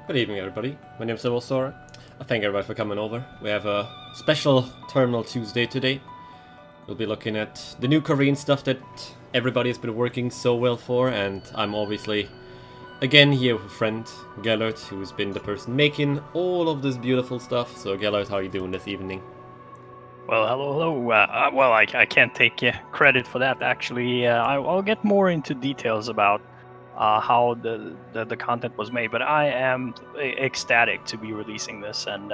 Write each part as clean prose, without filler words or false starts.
Good evening, everybody. My name is Lemuel Sora. I thank everybody for coming over. We have a special Terminal Tuesday today. We'll be looking at the new Korean stuff that everybody has been working so well for, and I'm obviously again here with a friend, Gellert, who's been the person making all of this beautiful stuff. So Gellert, how are you doing this evening? Well, hello. Well, I can't take credit for that. Actually, I'll get more into details about how the content was made. But I am ecstatic to be releasing this, and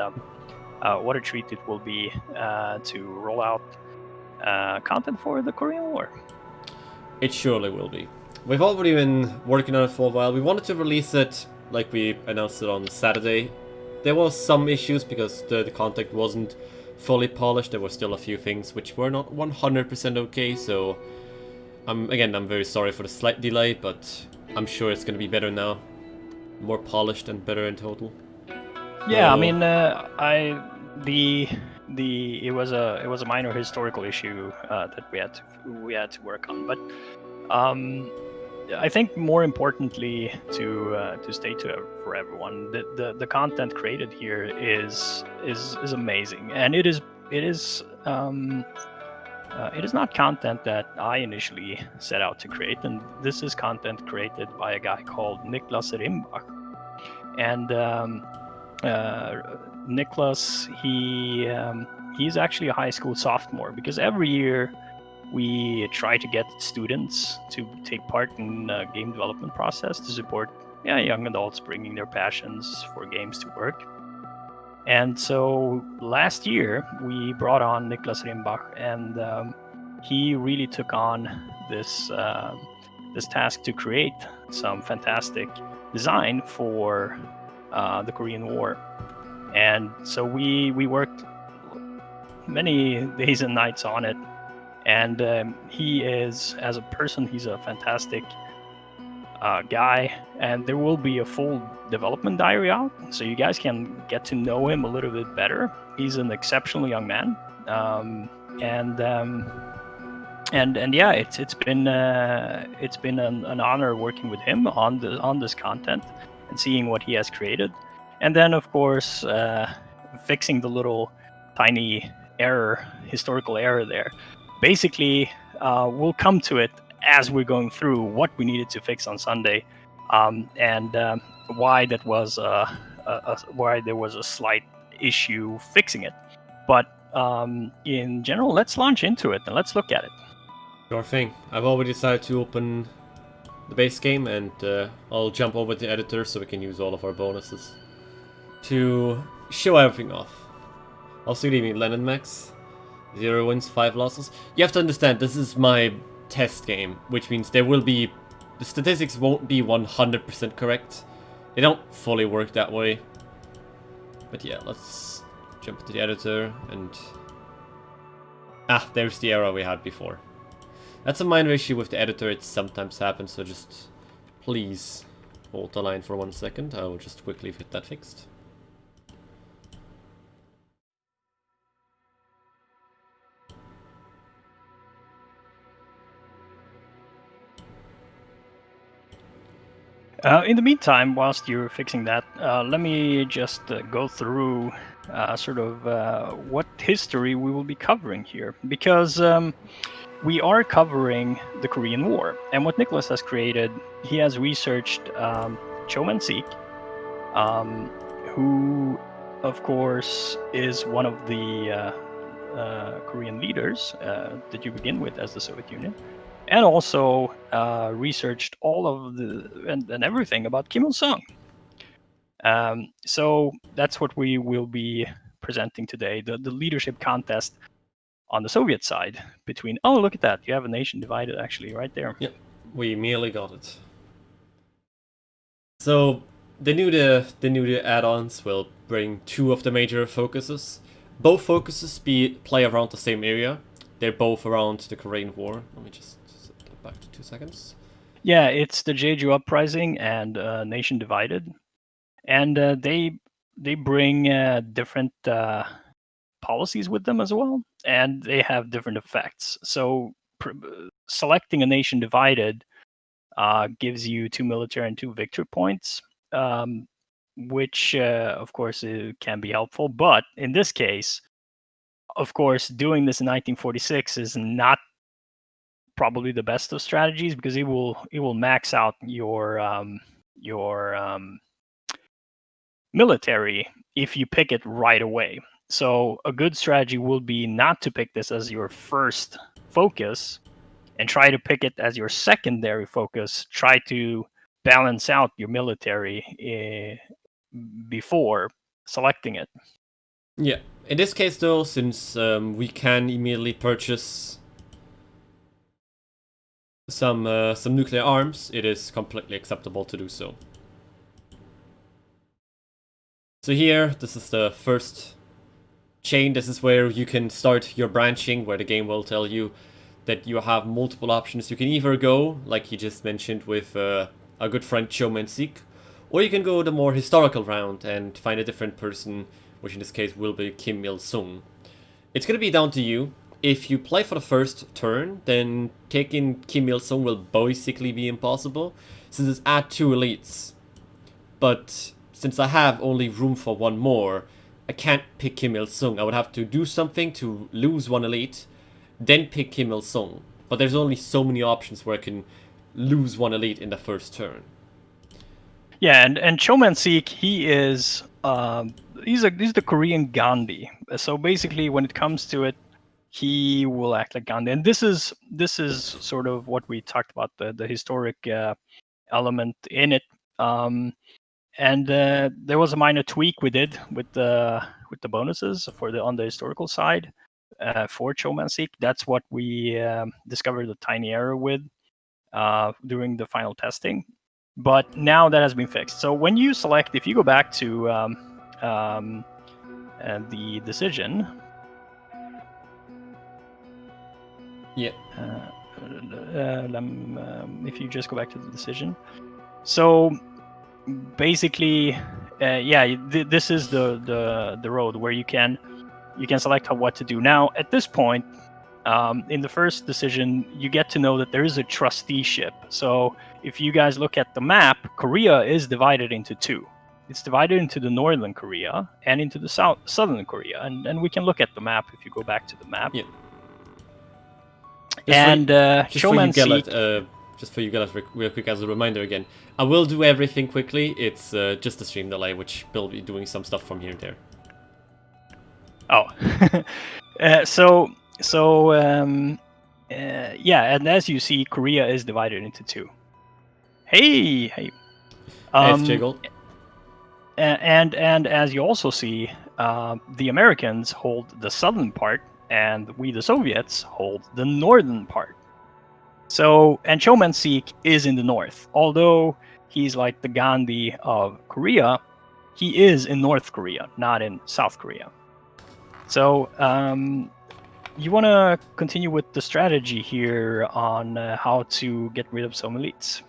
what a treat it will be to roll out content for the Korean War. It surely will be. We've already been working on it for a while. We wanted to release it like we announced it on Saturday. There was some issues because the content wasn't fully polished. There were still a few things which were not 100% okay, so I'm very sorry for the slight delay, but I'm sure it's going to be better now. More polished and better in total. Yeah, I So, mean, it was a minor historical issue that we had to work on, but I think more importantly to state for everyone that the content created here is amazing, and it is not content that I initially set out to create, and this is content created by a guy called Niklas Rimbach, and Niklas he's actually a high school sophomore, because every year we try to get students to take part in the game development process to support young adults bringing their passions for games to work. And so last year we brought on Niklas Rimbach, and he really took on this this task to create some fantastic design for the Korean War. And so we worked many days and nights on it. And he is, as a person, he's a fantastic guy. And there will be a full development diary out, so you guys can get to know him a little bit better. He's an exceptional young man, and yeah, it's been an honor working with him on this content and seeing what he has created, and then of course fixing the little tiny historical error there. Basically, we'll come to it as we're going through what we needed to fix on Sunday, and why that was why there was a slight issue fixing it. But in general, let's launch into it and let's look at it. sure thing. I've already decided to open the base game, and I'll jump over to the editor so we can use all of our bonuses to show everything off. Also, good evening, Lennon Max. 0 wins, 5 losses. You have to understand, this is my test game, which means the statistics won't be 100% correct. They don't fully work that way. But yeah, let's jump into the editor and... there's the error we had before. That's a minor issue with the editor, it sometimes happens, so just please hold the line for 1 second. I will just quickly get that fixed. In the meantime, whilst you're fixing that, let me just go through sort of what history we will be covering here, because we are covering the Korean War, and what Nicholas has created, he has researched Cho Man-sik, who, of course, is one of the Korean leaders that you begin with as the Soviet Union, and also researched all of and everything about Kim Il-sung. So that's what we will be presenting today, the leadership contest on the Soviet side between... Oh, look at that. You have a nation divided, actually, right there. Yep, we immediately got it. So, the new add-ons will bring 2 of the major focuses. Both focuses play around the same area. They're both around the Korean War. Let me just get back to 2 seconds. Yeah, it's the Jeju Uprising and Nation Divided, and they bring different policies with them as well, and they have different effects. So selecting a Nation Divided gives you 2 military and 2 victory points. which of course can be helpful. But in this case, of course, doing this in 1946 is not probably the best of strategies, because it will max out your military if you pick it right away. So a good strategy will be not to pick this as your first focus and try to pick it as your secondary focus. Try to balance out your military before selecting it. Yeah. In this case, though, since we can immediately purchase some nuclear arms, it is completely acceptable to do so. So here, this is the first chain. This is where you can start your branching, where the game will tell you that you have multiple options. You can either go, like you just mentioned, with our good friend Cho Man-sik, or you can go the more historical route and find a different person, which in this case will be Kim Il-sung. It's gonna be down to you. If you play for the first turn, then taking Kim Il-sung will basically be impossible, since it's at 2 elites. But since I have only room for one more, I can't pick Kim Il-sung. I would have to do something to lose 1 elite, then pick Kim Il-sung. But there's only so many options where I can lose 1 elite in the first turn. Yeah, and Cho Man-sik, he's the Korean Gandhi. So basically, when it comes to it, he will act like Gandhi. And this is sort of what we talked about, the historic element in it. And there was a minor tweak we did with the bonuses on the historical side for Cho Man-sik. That's what we discovered a tiny error with during the final testing. But now that has been fixed. So when you select, if you go back to the decision, yeah. If you just go back to the decision, so basically, this is the road where you can select what to do. Now, at this point, in the first decision, you get to know that there is a trusteeship. So if you guys look at the map, Korea is divided into two. It's divided into the Northern Korea and into the Southern Korea. And we can look at the map if you go back to the map. Yeah. Cho Man-sik... Just for you guys, real quick as a reminder again, I will do everything quickly. It's just a stream delay, which will be doing some stuff from here and there. Oh. And as you see, Korea is divided into two. Hey. It's Jiggled. And as you also see, the Americans hold the southern part, and we, the Soviets, hold the northern part. So, and Cho Man-sik is in the north. Although he's like the Gandhi of Korea, he is in North Korea, not in South Korea. So, you want to continue with the strategy here on how to get rid of some elites.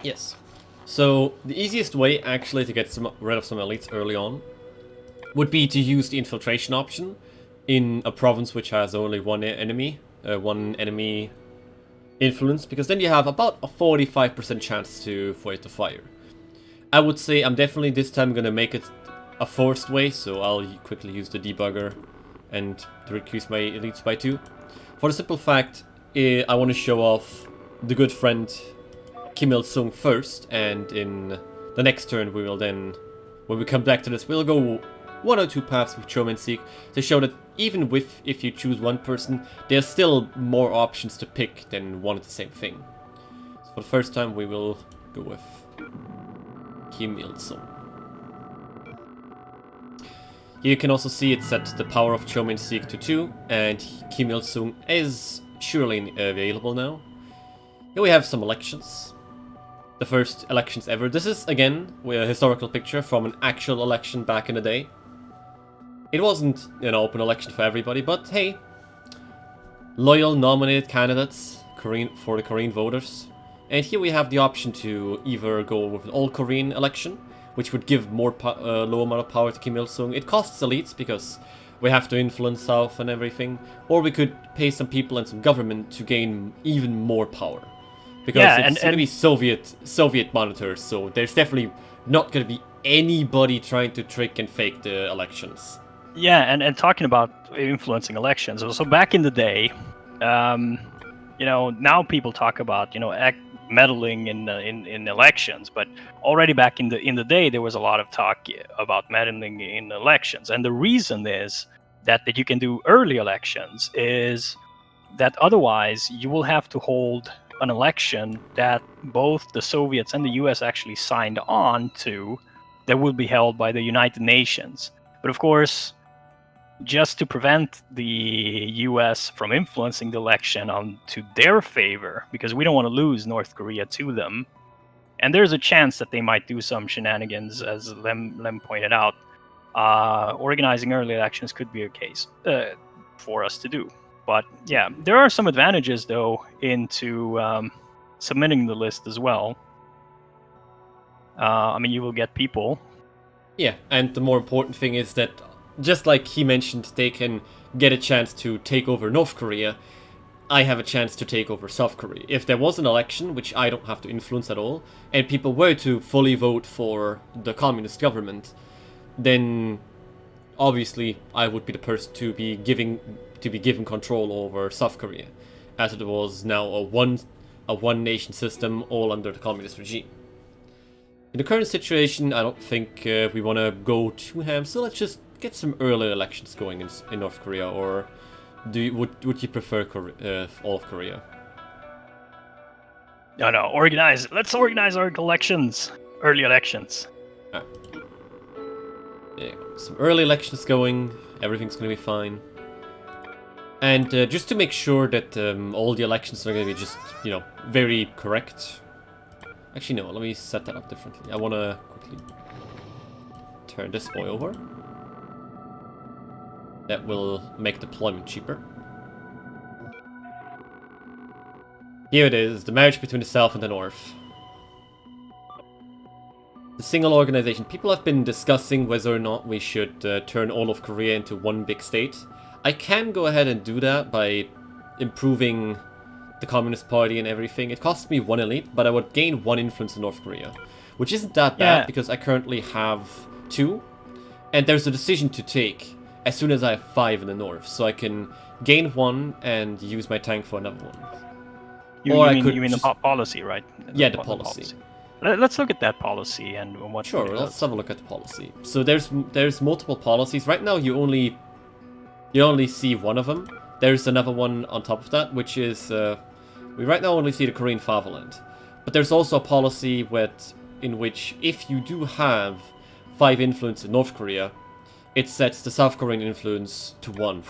Yes. So, the easiest way actually to get rid of some elites early on would be to use the infiltration option in a province which has only one enemy influence, because then you have about a 45% chance for it to fire. I would say I'm definitely this time gonna make it a forced way, so I'll quickly use the debugger and decrease my elites by 2. For the simple fact, I want to show off the good friend Kim Il-sung first, and in the next turn we will then, when we come back to this, we'll go 1 or 2 paths with Cho Man-sik to show that even if you choose one person, there's still more options to pick than one of the same thing. So for the first time we will go with Kim Il-sung. Here you can also see it set the power of Cho Man-sik to 2, and Kim Il-sung is surely available now. Here we have some elections. The first elections ever. This is, again, a historical picture from an actual election back in the day. It wasn't an open election for everybody, but hey, loyal nominated candidates for the Korean voters. And here we have the option to either go with an all-Korean election, which would give more low amount of power to Kim Il-sung. It costs elites because we have to influence South and everything. Or we could pay some people and some government to gain even more power. Because it's going to be Soviet monitors, so there's definitely not going to be anybody trying to trick and fake the elections. Yeah, and talking about influencing elections. So back in the day, now people talk about meddling in elections, but already back in the day there was a lot of talk about meddling in elections, and the reason is that you can do early elections is that otherwise you will have to hold an election that both the Soviets and the US actually signed on to, that will be held by the United Nations. But of course, just to prevent the US from influencing the election to their favor, because we don't want to lose North Korea to them, and there's a chance that they might do some shenanigans, as Lem pointed out. Organizing early elections could be a case for us to do. But yeah, there are some advantages though into submitting the list as well. You will get people. Yeah, and the more important thing is that, just like he mentioned, they can get a chance to take over North Korea. I have a chance to take over South Korea. If there was an election, which I don't have to influence at all, and people were to fully vote for the communist government, then obviously I would be the person to be given control over South Korea, as it was now a one nation system, all under the communist regime. In the current situation, I don't think we want to go too ham, so let's just get some early elections going in North Korea, or would you prefer all of Korea? No, organize. Let's organize our early elections. Yeah, some early elections going, everything's going to be fine. And just to make sure that all the elections are going to be just, very correct. Actually, no, let me set that up differently. I want to quickly turn this boy over. That will make deployment cheaper. Here it is, the marriage between the South and the North. The single organization. People have been discussing whether or not we should turn all of Korea into one big state. I can go ahead and do that by improving the Communist Party and everything. It costs me 1 elite, but I would gain 1 influence in North Korea. Which isn't that bad, because I currently have 2. And there's a decision to take as soon as I have 5 in the north. So I can gain 1 and use my tank for another one. You mean the policy, right? Yeah, the policy. Let's look at that policy and what. Sure, let's have a look at the policy. So there's multiple policies. Right now you only see one of them. There's another one on top of that, which is we right now only see the Korean fatherland. But there's also a policy in which if you do have 5 influence in North Korea, it sets the South Korean influence to 1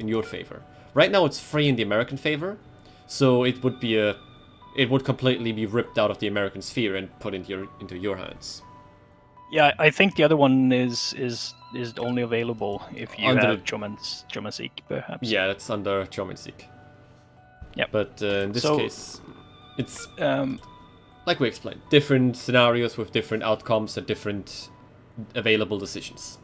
in your favor. Right now it's 3 in the American favor, so it would completely be ripped out of the American sphere and put into your hands. Yeah, I think the other one is only available if you have Cho Man-sik, perhaps. Yeah, that's under Cho Man-sik. Yeah. But in this case, it's like we explained, different scenarios with different outcomes and different available decisions.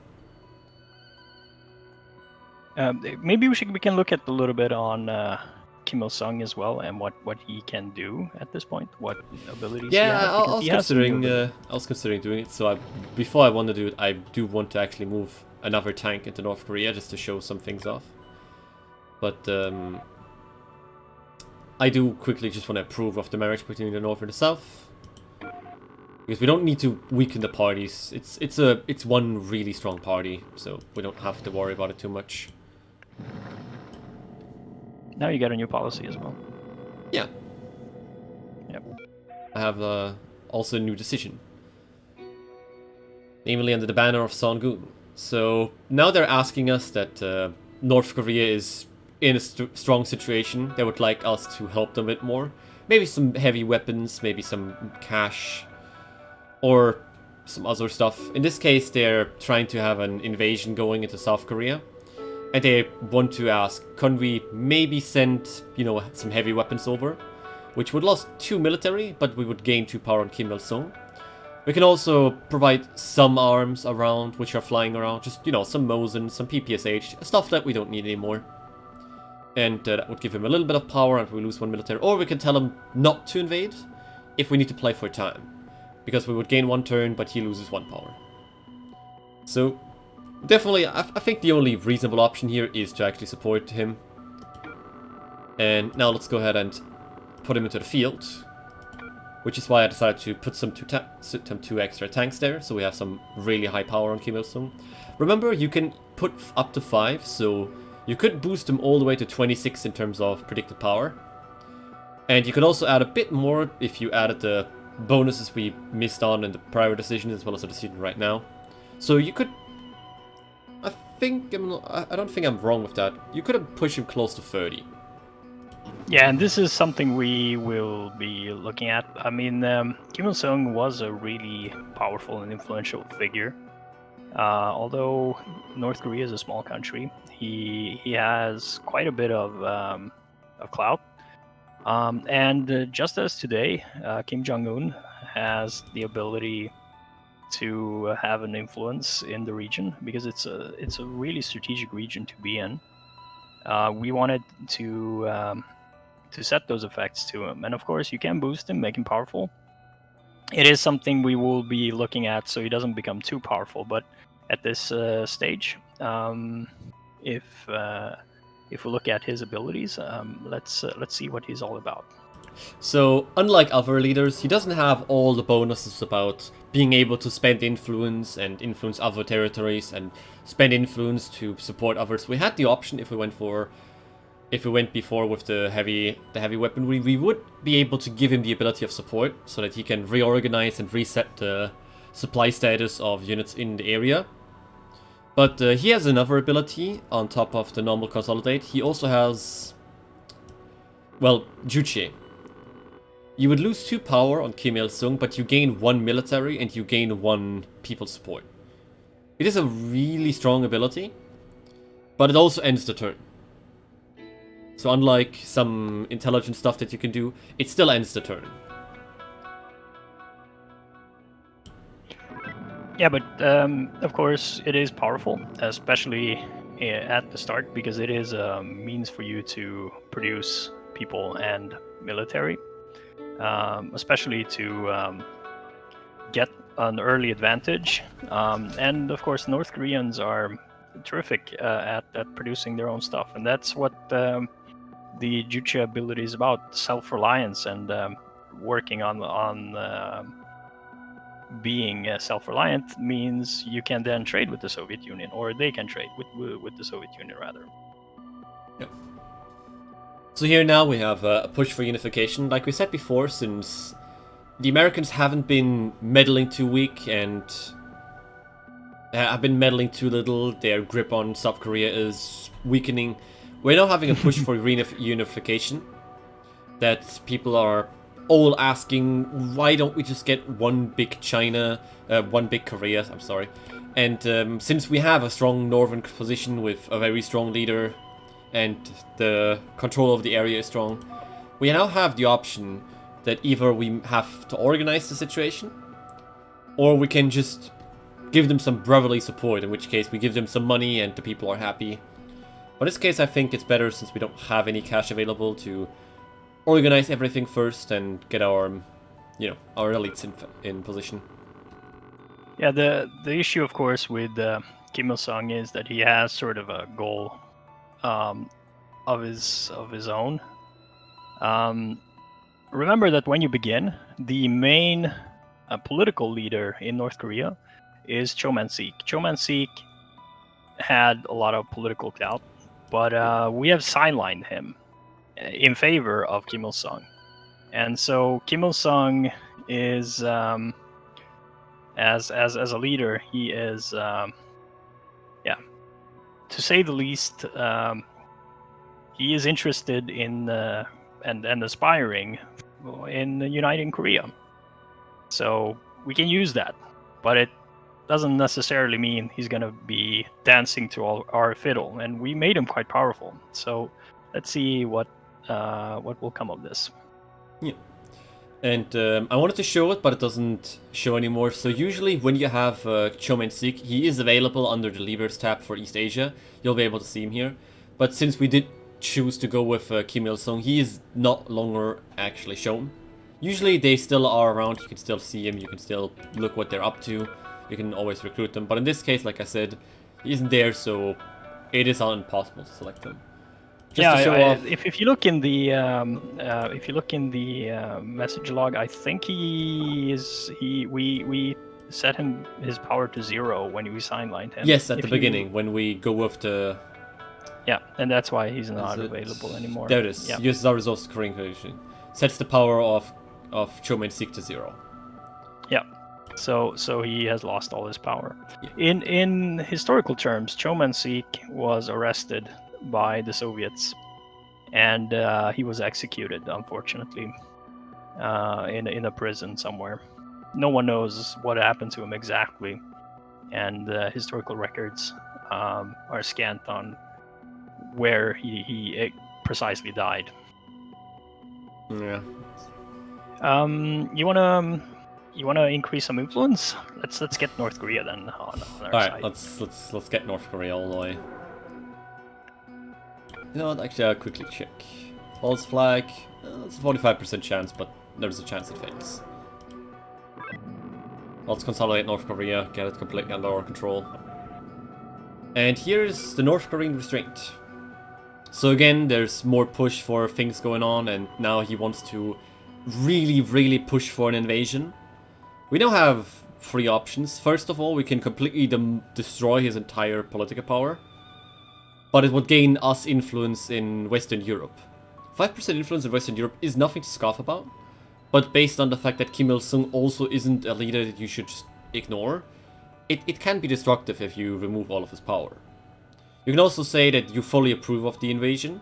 Maybe we can look at a little bit on Kim Il-sung as well, and what he can do at this point, what abilities he has. I was considering doing it. So before I want to do it, I do want to actually move another tank into North Korea just to show some things off. But I do quickly just want to approve of the marriage between the North and the South, because we don't need to weaken the parties. It's one really strong party, so we don't have to worry about it too much. Now you got a new policy as well. Yeah. Yep. I have also a new decision. Namely under the banner of Songun. So now they're asking us that North Korea is in a strong situation. They would like us to help them a bit more. Maybe some heavy weapons, maybe some cash, or some other stuff. In this case, they're trying to have an invasion going into South Korea. And they want to ask, can we maybe send, some heavy weapons over? Which would lose 2 military, but we would gain 2 power on Kim Il-sung. We can also provide some arms around, which are flying around. Just, some Mosin, some PPSH, stuff that we don't need anymore. And that would give him a little bit of power and we lose 1 military. Or we can tell him not to invade if we need to play for time. because we would gain 1 turn, but he loses 1 power. So definitely, I think the only reasonable option here is to actually support him. And now let's go ahead and put him into the field, which is why I decided to put some 2 extra tanks there, so we have some really high power on Kim Il-sung. Remember, you can put up to 5, so you could boost him all the way to 26 in terms of predicted power. And you could also add a bit more if you added the bonuses we missed on in the prior decision, as well as the decision right now. So you could... I don't think I'm wrong with that. You could have pushed him close to 30. Yeah, and this is something we will be looking at. I mean, Kim Il-sung was a really powerful and influential figure. Although North Korea is a small country, he has quite a bit of clout. And just as today, Kim Jong-un has the ability to have an influence in the region, because it's a really strategic region to be in. We wanted to set those effects to him, and of course you can boost him, make him powerful. It is something we will be looking at, so he doesn't become too powerful. But at this stage, if we look at his abilities, let's see what he's all about. So, unlike other leaders, he doesn't have all the bonuses about being able to spend influence and influence other territories and spend influence to support others. We had the option if we went before with the heavy weaponry, we would be able to give him the ability of support so that he can reorganize and reset the supply status of units in the area. But he has another ability on top of the normal consolidate. He also has, well, Juche. You would lose 2 power on Kim Il-sung, but you gain 1 military and you gain 1 people support. It is a really strong ability, but it also ends the turn. So unlike some intelligent stuff that you can do, it still ends the turn. Yeah, but of course it is powerful, especially at the start, because it is a means for you to produce people and military. Especially to get an early advantage. And of course, North Koreans are terrific at producing their own stuff, and that's what the Juche ability is about: self-reliance and working on being self-reliant means you can then trade with the Soviet Union, or they can trade with the Soviet Union rather. Yep. So here now we have a push for unification. Like we said before, since the Americans haven't been meddling too weak and have been meddling too little, their grip on South Korea is weakening. We're now having a push for unification. That people are all asking, why don't we just get one big China, one big Korea, I'm sorry. And since we have a strong northern position with a very strong leader, and the control of the area is strong, we now have the option that either we have to organize the situation, or we can just give them some brotherly support, in which case we give them some money and the people are happy. In this case, I think it's better, since we don't have any cash available, to organize everything first and get our, our elites in position. Yeah, the issue, of course, with Kim Il-sung is that he has sort of a goal of his own. Remember that when you begin, the main political leader in North Korea is Cho Man-sik. Cho Man-sik had a lot of political clout, but we have sidelined him in favor of Kim Il-sung. And so Kim Il-sung is, as a leader, he is, to say the least, he is interested in and aspiring in uniting Korea. So we can use that, but it doesn't necessarily mean he's going to be dancing to our fiddle. And we made him quite powerful. So let's see what will come of this. Yeah. And I wanted to show it, but it doesn't show anymore. So usually when you have Cho Man-sik, he is available under the Levers tab for East Asia. You'll be able to see him here. But since we did choose to go with Kim Il-sung, he is not longer actually shown. Usually they still are around, you can still see them, you can still look what they're up to, you can always recruit them. But in this case, like I said, he isn't there, so it is impossible to select them. Just to show off. If you look in the message log, I think we set his power to 0 when we sidelined him. Yes, at the beginning when we go with the. Yeah, and that's why he's not available anymore. There it is. Yeah. Uses our resource Korean condition. Sets the power of Cho Man-sik to 0. Yeah. So he has lost all his power. Yeah. In historical terms, Cho Man-sik was arrested by the Soviets, and he was executed, unfortunately, in a prison somewhere. No one knows what happened to him exactly, and historical records are scant on where he precisely died. Yeah. You wanna increase some influence? Let's get North Korea then on our side. Let's get North Korea all the way. You know what? Actually, I'll quickly check. False flag. It's a 45% chance, but there's a chance it fails. Let's consolidate North Korea, get it completely under our control. And here's the North Korean restraint. So again, there's more push for things going on, and now he wants to really push for an invasion. We now have 3 options. First of all, we can completely destroy his entire political power, but it would gain us influence in Western Europe. 5% influence in Western Europe is nothing to scoff about, but based on the fact that Kim Il-sung also isn't a leader that you should just ignore, it can be destructive if you remove all of his power. You can also say that you fully approve of the invasion,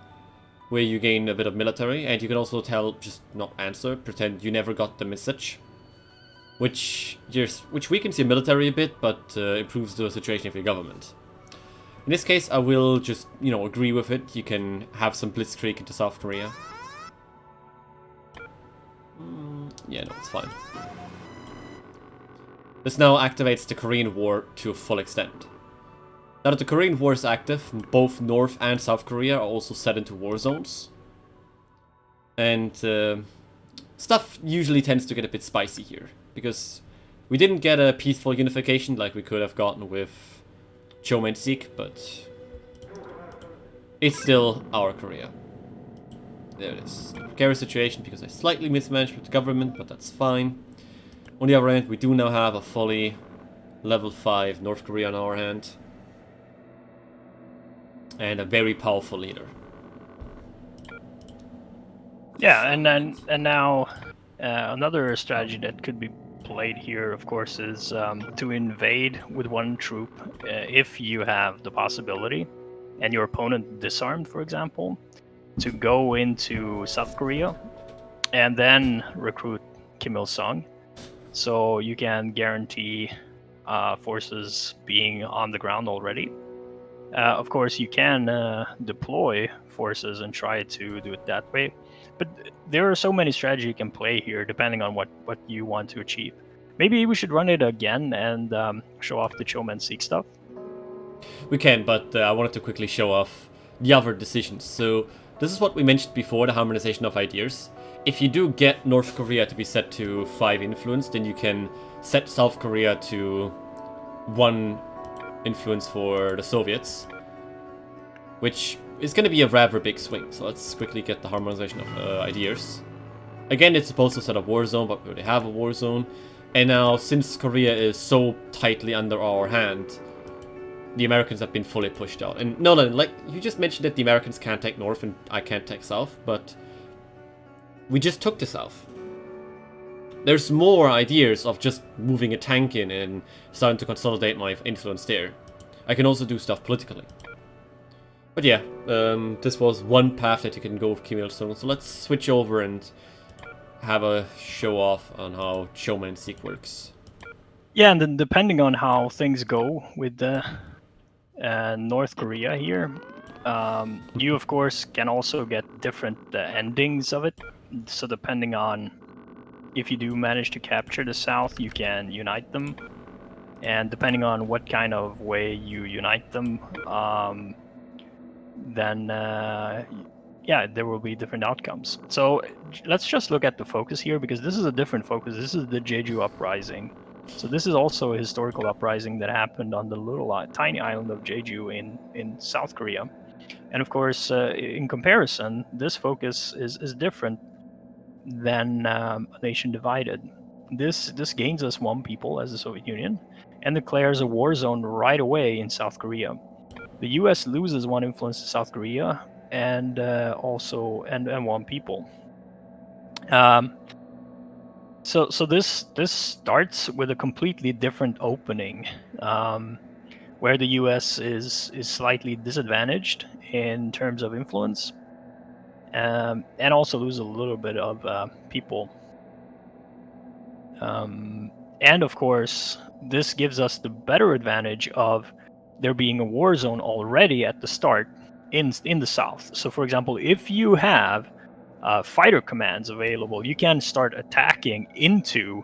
where you gain a bit of military, and you can also just not answer, pretend you never got the message. Which weakens your military a bit, but improves the situation of your government. In this case, I will just, agree with it. You can have some blitzkrieg into South Korea. Yeah, no, it's fine. This now activates the Korean War to a full extent. Now that the Korean War is active, both North and South Korea are also set into war zones. And stuff usually tends to get a bit spicy here, because we didn't get a peaceful unification like we could have gotten with Cho Man-sik, but it's still our Korea. There it is. Precarious situation because I slightly mismanaged with the government, but that's fine. On the other hand, we do now have a fully level 5 North Korea on our hand. And a very powerful leader. Yeah, and now another strategy that could be played here, of course, is to invade with 1 troop if you have the possibility, and your opponent disarmed, for example, to go into South Korea and then recruit Kim Il-sung, so you can guarantee forces being on the ground already. Of course, you can deploy forces and try to do it that way. But there are so many strategies you can play here, depending on what you want to achieve. Maybe we should run it again and show off the Cho Man-sik stuff. We can, but I wanted to quickly show off the other decisions. So this is what we mentioned before, the harmonization of ideas. If you do get North Korea to be set to 5 influence, then you can set South Korea to 1 influence for the Soviets, which is going to be a rather big swing. So let's quickly get the harmonization of ideas. Again, it's supposed to set a war zone, but we already have a war zone. And now, since Korea is so tightly under our hand, the Americans have been fully pushed out. And Nolan, like, you just mentioned that the Americans can't take North and I can't take South, but we just took the South. There's more ideas of just moving a tank in and starting to consolidate my influence there. I can also do stuff politically. But yeah, this was one path that you can go with Kim Il-sung. So let's switch over and have a show off on how Cho Man-sik works. Yeah, and then depending on how things go with the North Korea here, you of course can also get different endings of it. So depending on if you do manage to capture the South, you can unite them, and depending on what kind of way you unite them, then yeah, there will be different outcomes. So let's just look at the focus here, because this is a different focus. This is the Jeju Uprising. So this is also a historical uprising that happened on the little tiny island of Jeju in South Korea. And of course, in comparison, this focus is different than a nation divided. This gains us one people as the Soviet Union, and declares a war zone right away in South Korea. The U.S. loses one influence to South Korea, and also one people. So this starts with a completely different opening, where the U.S. is slightly disadvantaged in terms of influence, and also lose a little bit of people. And of course, this gives us the better advantage of there being a war zone already at the start in the south. So, for example, if you have fighter commands available, you can start attacking into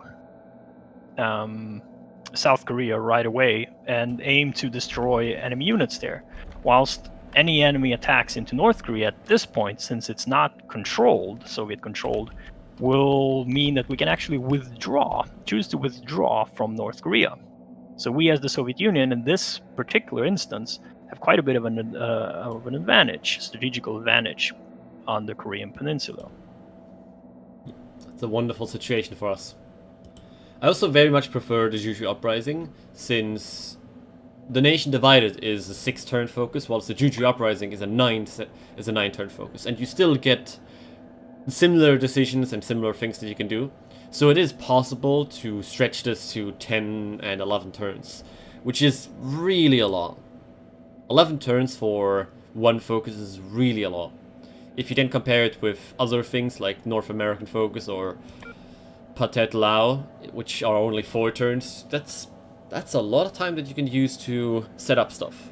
South Korea right away and aim to destroy enemy units there. Whilst any enemy attacks into North Korea at this point, since it's not controlled, Soviet controlled, will mean that we can actually choose to withdraw from North Korea. So we, as the Soviet Union, in this particular instance, have quite a bit of an advantage, strategical advantage, on the Korean Peninsula. It's a wonderful situation for us. I also very much prefer the Jeju Uprising, since the Nation Divided is a 6-turn focus, whilst the Jeju Uprising is a 9-turn focus, and you still get similar decisions and similar things that you can do. So it is possible to stretch this to 10 and 11 turns, which is really a lot. 11 turns for one focus is really a lot. If you then compare it with other things like North American focus or Patet Lao, which are only 4 turns, that's a lot of time that you can use to set up stuff.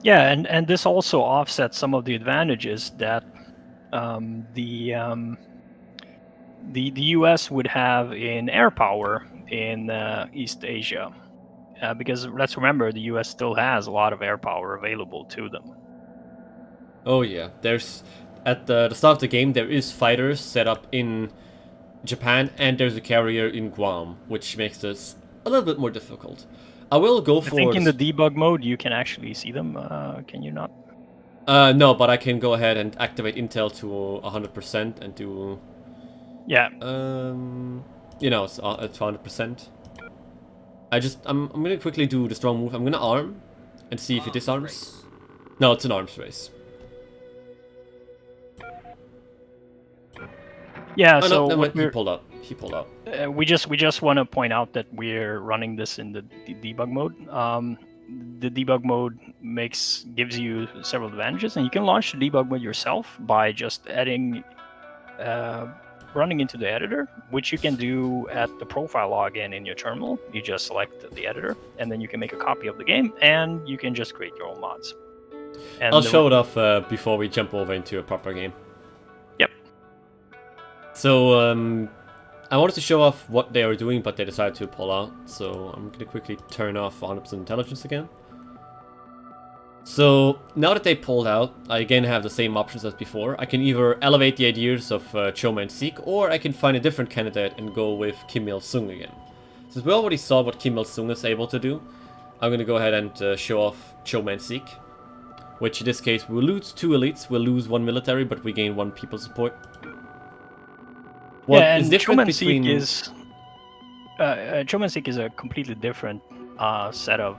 Yeah, and this also offsets some of the advantages that the U.S. would have in air power in East Asia, because let's remember, the U.S. still has a lot of air power available to them. Oh yeah, there's at the start of the game there is fighters set up in Japan, and there's a carrier in Guam, which makes this a little bit more difficult. I will go for. I think in the debug mode you can actually see them. Can you not? No, but I can go ahead and activate Intel to 100% and do. Yeah. You know, it's 100%. I'm gonna quickly do the strong move. I'm gonna arm and see if he disarms. No, it's an arms race. Yeah. Oh, so no, what he pulled out. He pulled out. We just want to point out that we're running this in the debug mode. The debug mode gives you several advantages, and you can launch the debug mode yourself by just adding running into the editor, which you can do at the profile login in your terminal. You just select the editor, and then you can make a copy of the game, and you can just create your own mods. And I'll show it off before we jump over into a proper game. Yep. So, I wanted to show off what they are doing, but they decided to pull out. So I'm going to quickly turn off 100% intelligence again. So now that they pulled out, I again have the same options as before. I can either elevate the ideas of Cho Man-sik, or I can find a different candidate and go with Kim Il-sung again. Since we already saw what Kim Il-sung is able to do, I'm going to go ahead and show off Cho Man-sik. Which in this case, we'll lose 2 elites, we'll lose 1 military, but we gain 1 people support. What is different between... Cho Man-sik is a completely different set of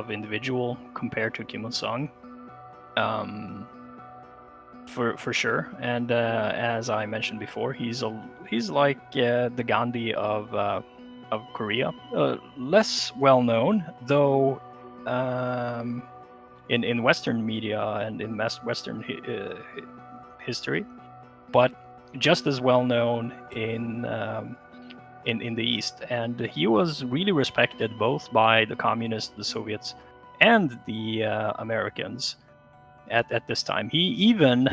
individual compared to Kim Il-sung, for sure. And as I mentioned before, he's like the Gandhi of Korea, less well known though in Western media and in Western history, but just as well known in the East. And he was really respected both by the communists, the Soviets, and the Americans at this time. He even,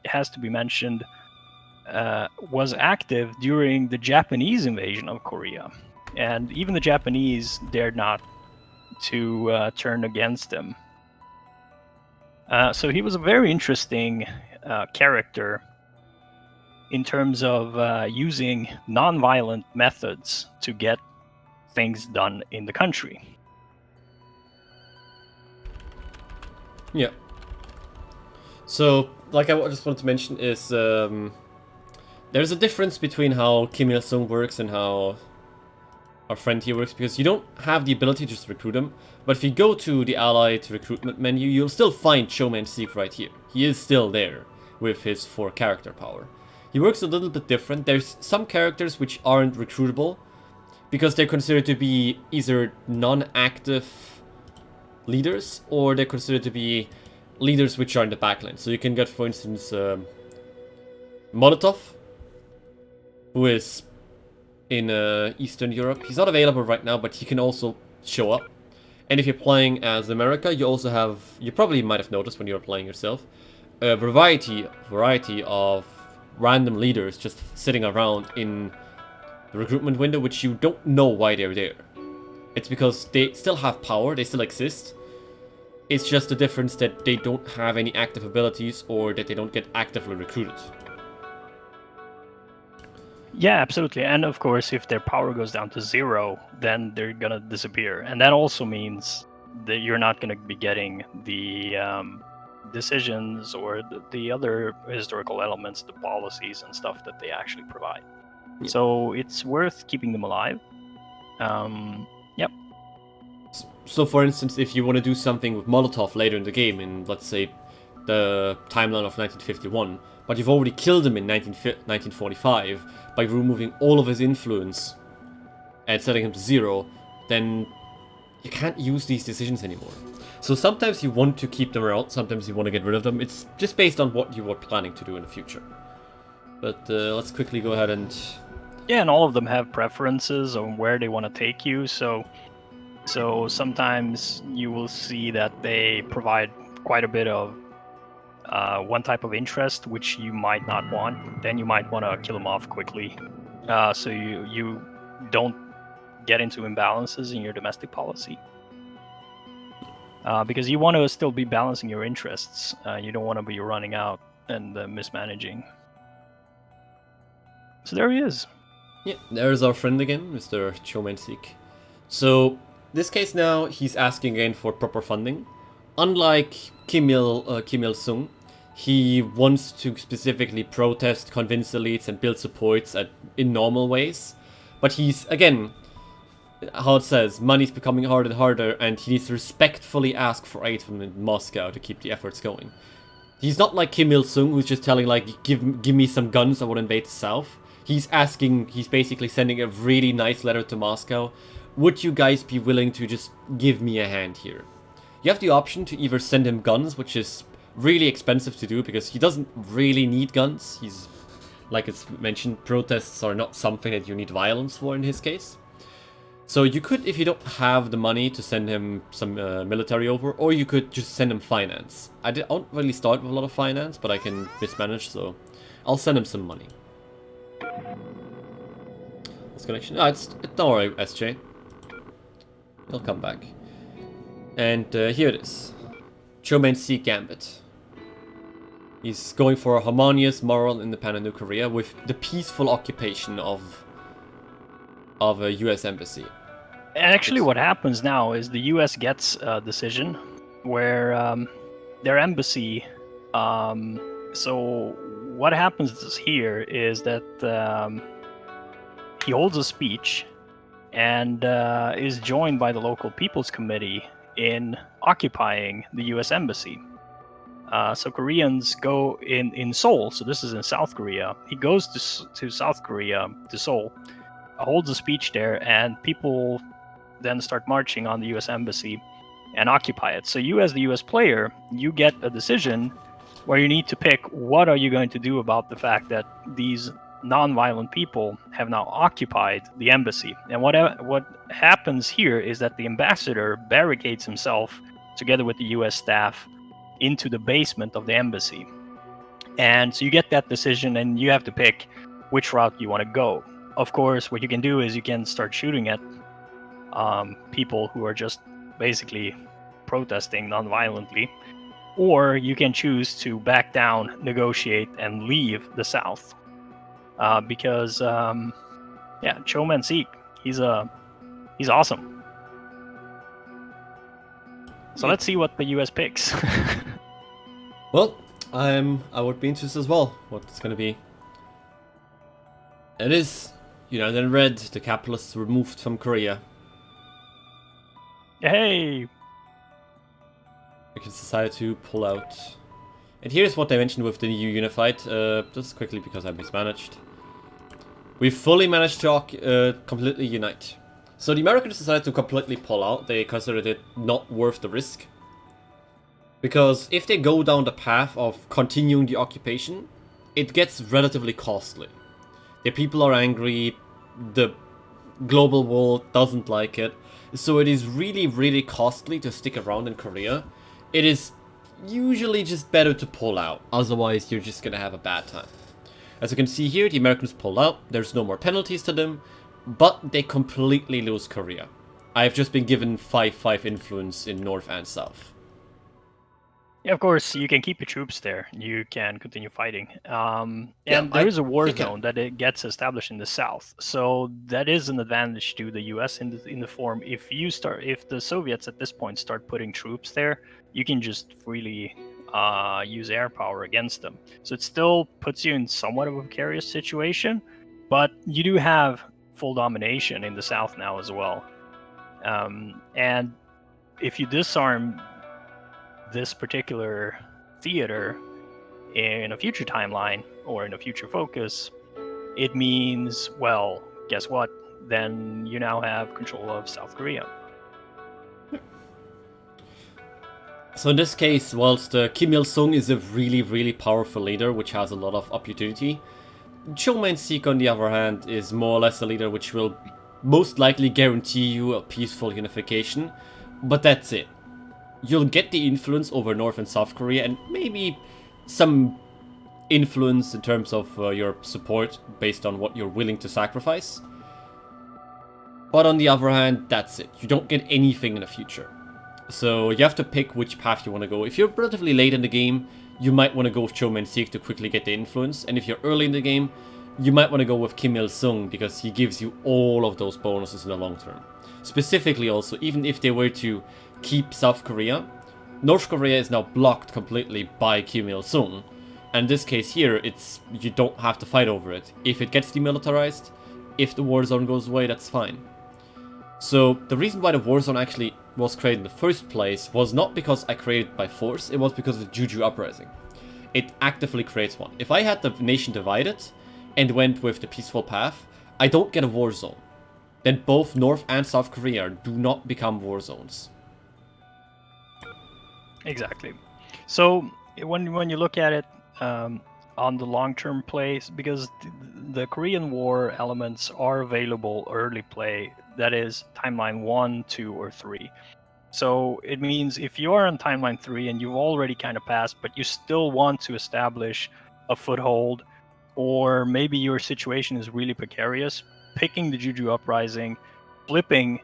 has to be mentioned, was active during the Japanese invasion of Korea. And even the Japanese dared not to turn against him. So he was a very interesting character in terms of using non-violent methods to get things done in the country. Yeah. So, like I just wanted to mention is there's a difference between how Kim Il-sung works and how our friend here works, because you don't have the ability to just recruit him. But if you go to the allied recruitment menu, you'll still find Cho Man-sik right here. He is still there with his 4 character power. He works a little bit different. There's some characters which aren't recruitable because they're considered to be either non-active leaders or they're considered to be leaders which are in the backline. So you can get, for instance, Molotov, who is in Eastern Europe. He's not available right now, but he can also show up. And if you're playing as America, you also have, you probably might have noticed when you were playing yourself, a variety of random leaders just sitting around in the recruitment window, which you don't know why they're there. It's because they still have power, they still exist. It's just the difference that they don't have any active abilities or that they don't get actively recruited. Yeah, absolutely. And of course, if their power goes down to 0, then they're going to disappear. And that also means that you're not going to be getting the decisions or the other historical elements, the policies and stuff that they actually provide. Yeah. So it's worth keeping them alive. Yep. So for instance, if you want to do something with Molotov later in the game, in let's say the timeline of 1951, but you've already killed him in 1945 by removing all of his influence and setting him to 0, then you can't use these decisions anymore. So sometimes you want to keep them around, sometimes you want to get rid of them. It's just based on what you are planning to do in the future. But let's quickly go ahead and... Yeah, and all of them have preferences on where they want to take you, so sometimes you will see that they provide quite a bit of one type of interest which you might not want. Then you might want to kill them off quickly, so you don't get into imbalances in your domestic policy, because you want to still be balancing your interests. You don't want to be running out and mismanaging. So there he is. Yeah, there's our friend again, Mr. Cho Man-sik. So this case now, he's asking again for proper funding. Unlike Kim Il-sung, he wants to specifically protest, convince elites, and build supports in normal ways. But he's, again, how it says, money's becoming harder and harder, and he needs to respectfully ask for aid from Moscow to keep the efforts going. He's not like Kim Il-sung, who's just telling, like, give me some guns, I will invade the south. He's basically sending a really nice letter to Moscow. Would you guys be willing to just give me a hand here? You have the option to either send him guns, which is really expensive to do because he doesn't really need guns. He's, like it's mentioned, protests are not something that you need violence for in his case. So you could, if you don't have the money, to send him some military over, or you could just send him finance. I don't really start with a lot of finance, but I can mismanage, so I'll send him some money. This connection? Ah, it's don't worry, SJ. He'll come back. And here it is. Cho Man-sik Gambit. He's going for a harmonious, moral, independent New Korea with the peaceful occupation of a US embassy. Actually, what happens now is the US gets a decision where their embassy... so what happens here is that he holds a speech and is joined by the local People's Committee in occupying the US embassy. So Koreans go in Seoul, so this is in South Korea. He goes to South Korea, to Seoul, holds a speech there, and people then start marching on the US embassy and occupy it. So you, as the US player, you get a decision where you need to pick what are you going to do about the fact that these non-violent people have now occupied the embassy. And what happens here is that the ambassador barricades himself together with the US staff into the basement of the embassy. And so you get that decision and you have to pick which route you want to go. Of course, what you can do is you can start shooting at people who are just basically protesting non-violently, or you can choose to back down, negotiate, and leave the South. Because Cho Man-sik, he's awesome. So let's see what the US picks. Well, I would be interested as well what it's gonna be. It is United in Red, the capitalists removed from Korea. Hey! Americans decided to pull out. And here's what they mentioned with the new Unified, just quickly because I mismanaged. We fully managed to completely unite. So the Americans decided to completely pull out. They considered it not worth the risk. Because if they go down the path of continuing the occupation, it gets relatively costly. The people are angry, the global world doesn't like it, so it is really, really costly to stick around in Korea. It is usually just better to pull out, otherwise you're just gonna have a bad time. As you can see here, the Americans pull out, there's no more penalties to them, but they completely lose Korea. I've just been given 5-5 influence in North and South. Yeah, of course, you can keep your troops there. You can continue fighting. And there is a war zone that it gets established in the South. So that is an advantage to the US in the form. If the Soviets at this point start putting troops there, you can just freely use air power against them. So it still puts you in somewhat of a precarious situation, but you do have full domination in the South now as well. And if you disarm this particular theater in a future timeline or in a future focus, it means, well, guess what? Then you now have control of South Korea. So in this case, whilst Kim Il-sung is a really, really powerful leader, which has a lot of opportunity, Cho Man-sik, on the other hand, is more or less a leader which will most likely guarantee you a peaceful unification, but that's it. You'll get the influence over North and South Korea, and maybe some influence in terms of your support based on what you're willing to sacrifice. But on the other hand, that's it. You don't get anything in the future. So you have to pick which path you want to go. If you're relatively late in the game, you might want to go with Cho Man-sik to quickly get the influence. And if you're early in the game, you might want to go with Kim Il-sung because he gives you all of those bonuses in the long term. Specifically also, even if they were to keep South Korea, North Korea is now blocked completely by Kim Il-sung. And in this case here, you don't have to fight over it. If it gets demilitarized, if the war zone goes away, that's fine. So the reason why the war zone actually was created in the first place was not because I created it by force, it was because of the Jeju Uprising. It actively creates one. If I had the nation divided and went with the peaceful path, I don't get a war zone. Then both North and South Korea do not become war zones. Exactly. So when you look at it on the long-term plays, because the Korean War elements are available early play, that is timeline 1, 2, or 3. So it means if you are on timeline 3 and you've already kind of passed, but you still want to establish a foothold, or maybe your situation is really precarious, picking the Jeju Uprising, flipping,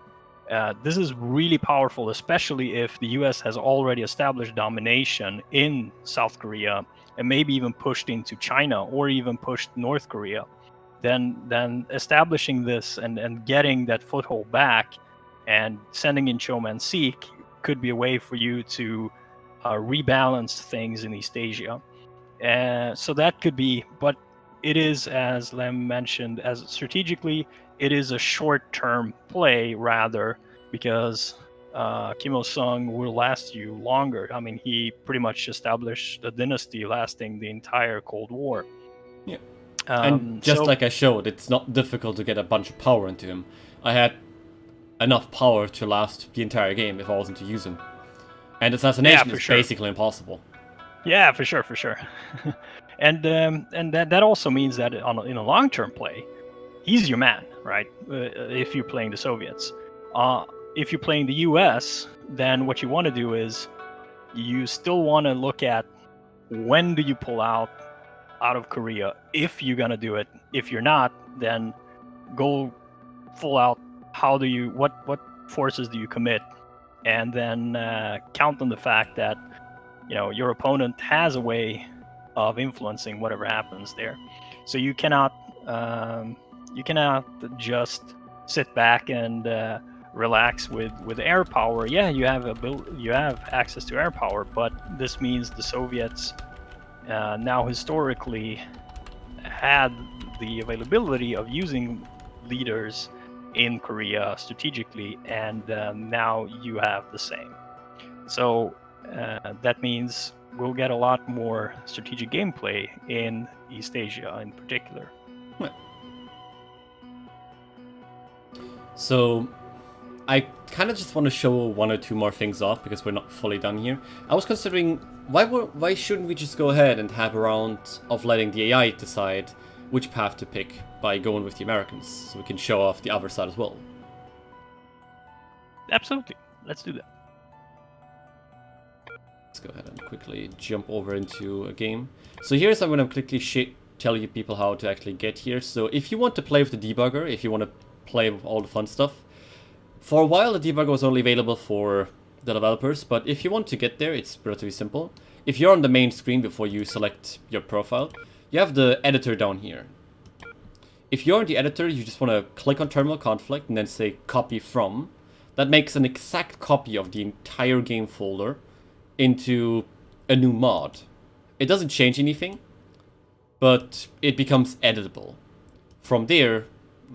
this is really powerful, especially if the US has already established domination in South Korea and maybe even pushed into China or even pushed North Korea. Then establishing this and getting that foothold back and sending in Cho Man-sik could be a way for you to rebalance things in East Asia. So that could be, but it is, as Lem mentioned, as strategically, it is a short-term play rather, because Kim Il-sung will last you longer. I mean, he pretty much established a dynasty lasting the entire Cold War. Yeah. And just like I showed, it's not difficult to get a bunch of power into him. I had enough power to last the entire game if I wasn't to use him. And assassination is basically impossible. Yeah, for sure. And that also means that in a long-term play, he's your man, right? If you're playing the Soviets. If you're playing the US, then what you want to do is you still want to look at when do you pull out of Korea if you're gonna do it. If you're not, then go full out. How do you what forces do you commit? And then count on the fact that your opponent has a way of influencing whatever happens there. So you cannot just sit back and relax with air power. Yeah, you have access to air power, but this means the Soviets now historically had the availability of using leaders in Korea strategically, and now you have the same. So that means we'll get a lot more strategic gameplay in East Asia in particular. So I kind of just want to show one or two more things off because we're not fully done here. I was considering why shouldn't we just go ahead and have a round of letting the AI decide which path to pick by going with the Americans, so we can show off the other side as well. Absolutely, let's do that. Let's go ahead and quickly jump over into a game. So here's I'm going to quickly tell you people how to actually get here. So if you want to play with the debugger, if you want to play with all the fun stuff, for a while the debugger was only available for the developers, but if you want to get there, it's relatively simple. If you're on the main screen before you select your profile, you have the editor down here. If you're in the editor, you just want to click on terminal conflict and then say copy from. That makes an exact copy of the entire game folder into a new mod. It doesn't change anything, but it becomes editable. From there,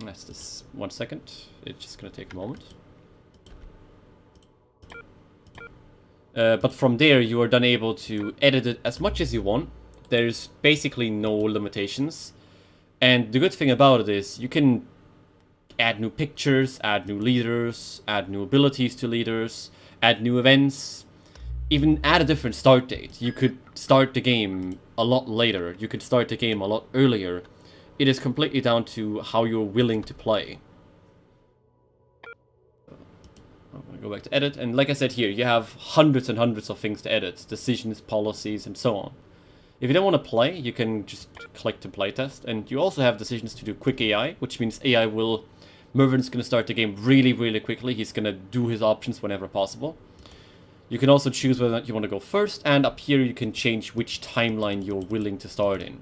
that's this 1 second, it's just gonna take a moment. But from there, you are then able to edit it as much as you want. There's basically no limitations. And the good thing about it is you can add new pictures, add new leaders, add new abilities to leaders, add new events, even add a different start date. You could start the game a lot later. You could start the game a lot earlier. It is completely down to how you're willing to play. I'm going to go back to edit, and like I said here, you have hundreds and hundreds of things to edit. Decisions, policies, and so on. If you don't want to play, you can just click to playtest, and you also have decisions to do quick AI, which means AI will... Mervin's going to start the game really, really quickly. He's going to do his options whenever possible. You can also choose whether or not you want to go first, and up here you can change which timeline you're willing to start in.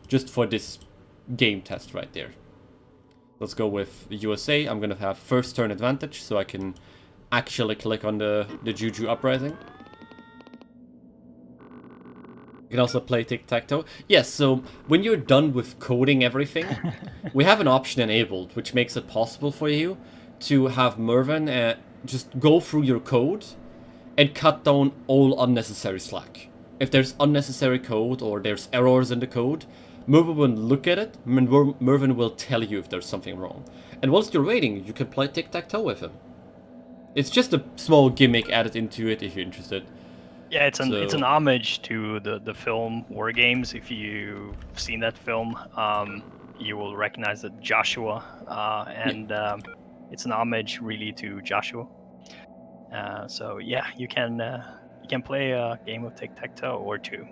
Just for this game test right there. Let's go with the USA. I'm going to have first turn advantage, so I can actually click on the Jeju Uprising. You can also play tic-tac-toe. Yes, so when you're done with coding everything, we have an option enabled, which makes it possible for you to have Mervin just go through your code and cut down all unnecessary slack. If there's unnecessary code or there's errors in the code, Mervin will look at it, and Mervin will tell you if there's something wrong. And whilst you're waiting, you can play tic-tac-toe with him. It's just a small gimmick added into it if you're interested. Yeah, it's an homage to the film War Games. If you've seen that film, you will recognize that Joshua, and it's an homage really to Joshua. So yeah, you can play a game of tic-tac-toe or two.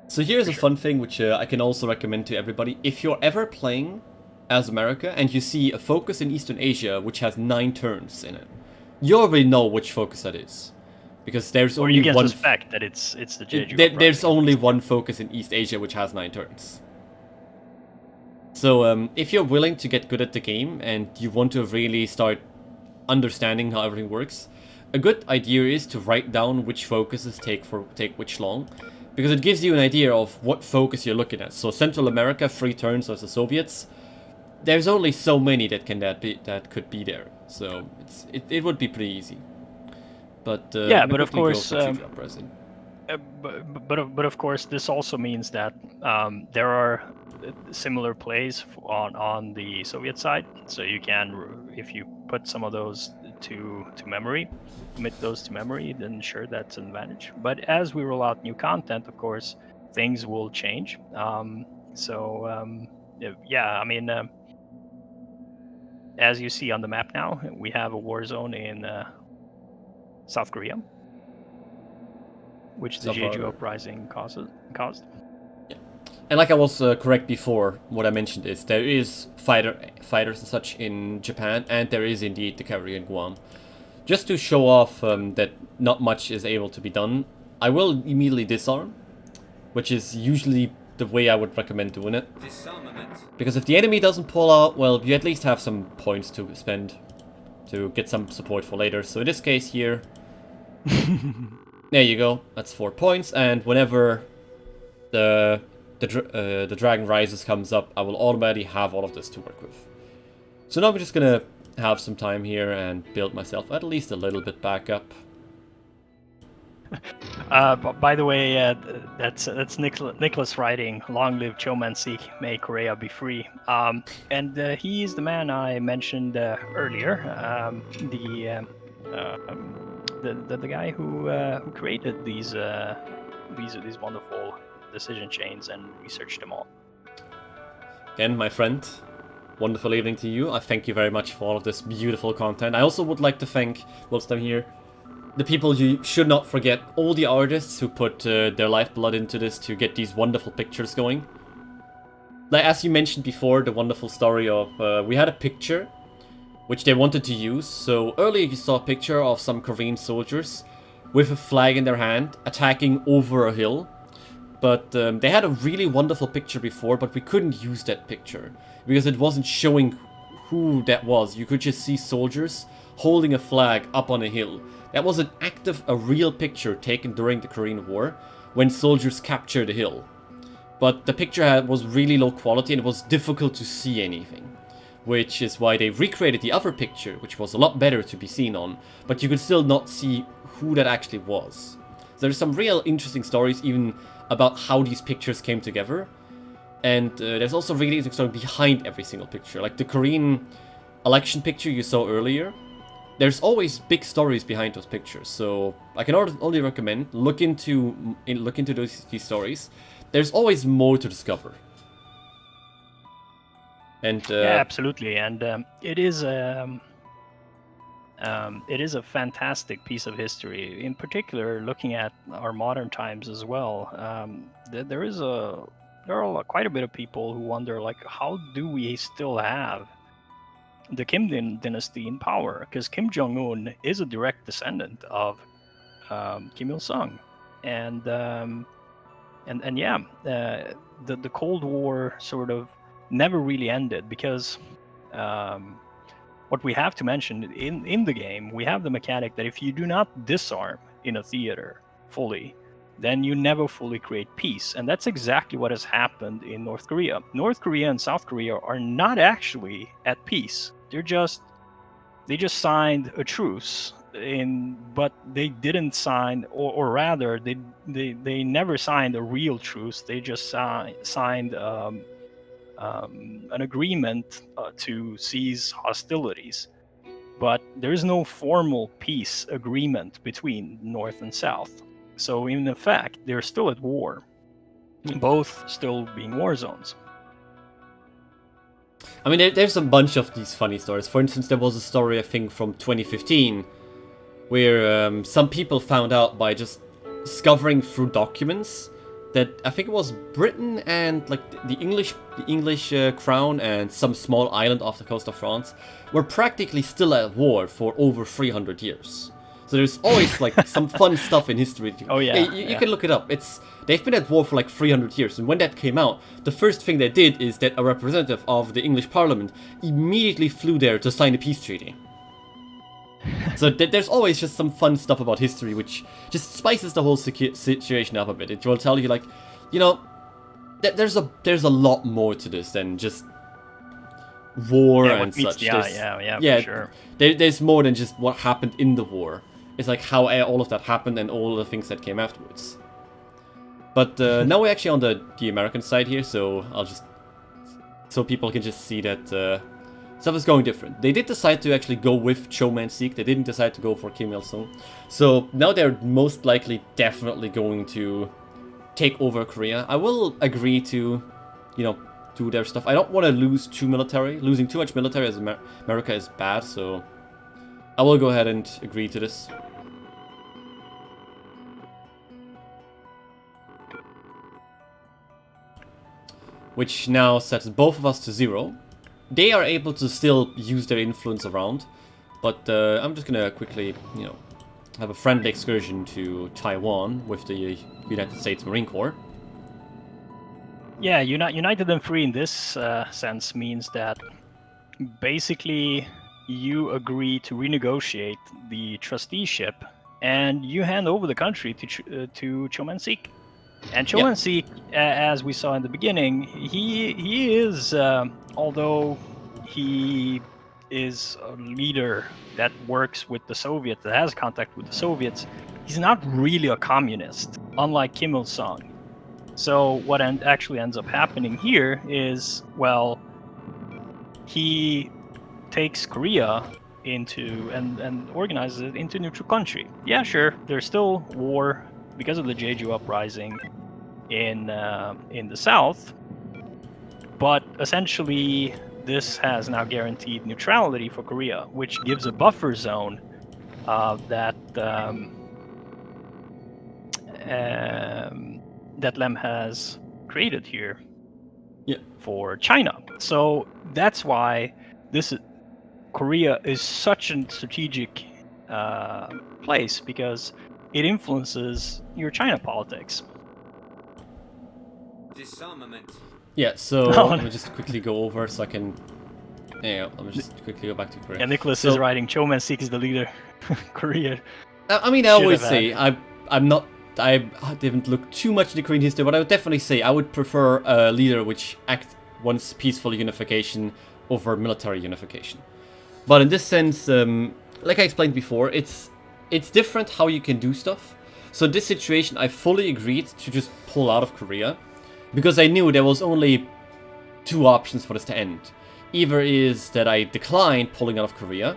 So here's a fun thing which I can also recommend to everybody. If you're ever playing as America and you see a focus in Eastern Asia which has 9 turns in it, you already know which focus that is. Because there's only you can one... suspect that it's the Jeju. There's only one focus in East Asia which has 9 turns. So if you're willing to get good at the game and you want to really start understanding how everything works, a good idea is to write down which focuses take which long, because it gives you an idea of what focus you're looking at. So Central America, 3 turns as the Soviets, there's only so many that could be there. So it would be pretty easy. But yeah, but of course, but of course, this also means that there are similar plays on the Soviet side. So you can, if you put some of those to memory, commit those to memory, then sure, that's an advantage. But as we roll out new content, of course, things will change. Yeah, I mean, as you see on the map now, we have a war zone in South Korea, which the Jeju Uprising caused. Yeah. And like I was correct before, what I mentioned is there is fighters and such in Japan, and there is indeed the cavalry in Guam. Just to show off that not much is able to be done, I will immediately disarm, which is usually the way I would recommend doing it. Because if the enemy doesn't pull out, well, you at least have some points to spend to get some support for later. So in this case here, there you go. That's 4 points, and whenever the Dragon Rises comes up, I will automatically have all of this to work with. So now I'm just gonna have some time here and build myself at least a little bit back up. By the way, that's Nicholas writing, "Long live Cho Man-sik, may Korea be free." And he is the man I mentioned earlier, the guy who created these wonderful decision chains and researched them all. Again, my friend, wonderful evening to you. I thank you very much for all of this beautiful content. I also would like to thank, whilst I'm here, the people you should not forget, all the artists who put their lifeblood into this to get these wonderful pictures going. Like, as you mentioned before, the wonderful story of, we had a picture which they wanted to use. So earlier you saw a picture of some Korean soldiers with a flag in their hand attacking over a hill. But they had a really wonderful picture before, but we couldn't use that picture because it wasn't showing who that was. You could just see soldiers holding a flag up on a hill. That was a real picture taken during the Korean War when soldiers captured the hill. But the picture was really low quality and it was difficult to see anything. Which is why they recreated the other picture, which was a lot better to be seen on, but you could still not see who that actually was. There's some real interesting stories even about how these pictures came together. And there's also really interesting story behind every single picture. Like the Korean election picture you saw earlier, there's always big stories behind those pictures. So I can only recommend look into these stories. There's always more to discover. And yeah, absolutely, and it is a fantastic piece of history. In particular, looking at our modern times as well, there are quite a bit of people who wonder, like, how do we still have the Kim dynasty in power? Because Kim Jong-un is a direct descendant of Kim Il-sung, and yeah, the Cold War sort of never really ended because what we have to mention in the game, we have the mechanic that if you do not disarm in a theater fully, then you never fully create peace. And that's exactly what has happened in North Korea. North Korea and South Korea are not actually at peace. They just signed a truce, but they didn't sign, or rather, they never signed a real truce. They just signed an agreement to cease hostilities, but there is no formal peace agreement between North and South. So in effect, they're still at war, both still being war zones. I mean, there's a bunch of these funny stories. For instance, there was a story, I think, from 2015, where some people found out by just discovering through documents that I think it was Britain and like the English crown and some small island off the coast of France were practically still at war for over 300 years. So there's always like some fun stuff in history. Oh yeah, you can look it up. They've been at war for like 300 years, and when that came out, the first thing they did is that a representative of the English Parliament immediately flew there to sign a peace treaty. So there's always just some fun stuff about history, which just spices the whole situation up a bit. It will tell you, like, you know, there's a lot more to this than just war and such. Yeah, for sure. There's more than just what happened in the war. It's like how all of that happened and all the things that came afterwards. But now we're actually on the American side here, so so people can just see that stuff is going different. They did decide to actually go with Cho Man-sik. They didn't decide to go for Kim Il-sung. So now they're most likely definitely going to take over Korea. I will agree to, you know, do their stuff. I don't want to lose too military. Losing too much military as America is bad, so I will go ahead and agree to this. Which now sets both of us to 0. They are able to still use their influence around, but I'm just gonna quickly, you know, have a friendly excursion to Taiwan with the United States Marine Corps. Yeah, united and free in this sense means that basically you agree to renegotiate the trusteeship, and you hand over the country to Cho Man-sik. And Cho Man-sik, as we saw in the beginning, he is, although he is a leader that works with the Soviets, that has contact with the Soviets, he's not really a communist, unlike Kim Il-sung. So what actually ends up happening here is, well, he takes Korea into and organizes it into a neutral country. Yeah, sure, there's still war because of the Jeju Uprising in the south, but essentially this has now guaranteed neutrality for Korea, which gives a buffer zone that Lem has created here for China. So that's why Korea is such a strategic place, because it influences your China politics. Disarmament. Yeah, so let me just quickly go over so I can... Yeah, let me just quickly go back to Korea. Yeah, Nicholas is writing, Cho Man-sik is the leader. Korea. I mean, I always say, I'm not... I didn't look too much into Korean history, but I would definitely say I would prefer a leader which wants peaceful unification over military unification. But in this sense, like I explained before, it's different how you can do stuff. So in this situation, I fully agreed to just pull out of Korea, because I knew there was only two options for this to end. Either is that I decline pulling out of Korea,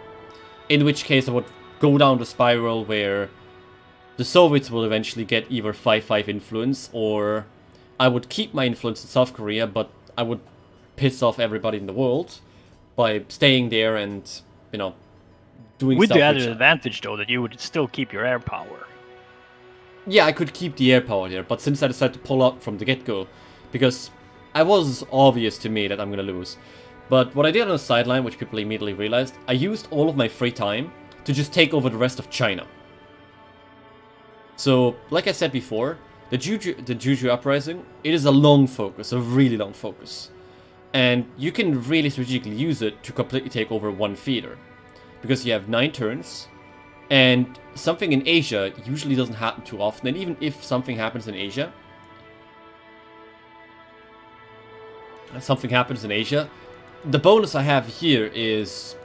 in which case I would go down the spiral where the Soviets will eventually get either 5-5 influence, or I would keep my influence in South Korea, but I would piss off everybody in the world by staying there and, you know, doing with stuff. With the added advantage, though, that you would still keep your air power. Yeah, I could keep the air power there, but since I decided to pull out from the get-go, because it was obvious to me that I'm going to lose. But what I did on the sideline, which people immediately realized, I used all of my free time to just take over the rest of China. So, like I said before, the Jeju Uprising, it is a long focus, a really long focus. And you can really strategically use it to completely take over one theater. Because you have 9 turns, and something in Asia usually doesn't happen too often, and even if something happens in Asia, the bonus I have here is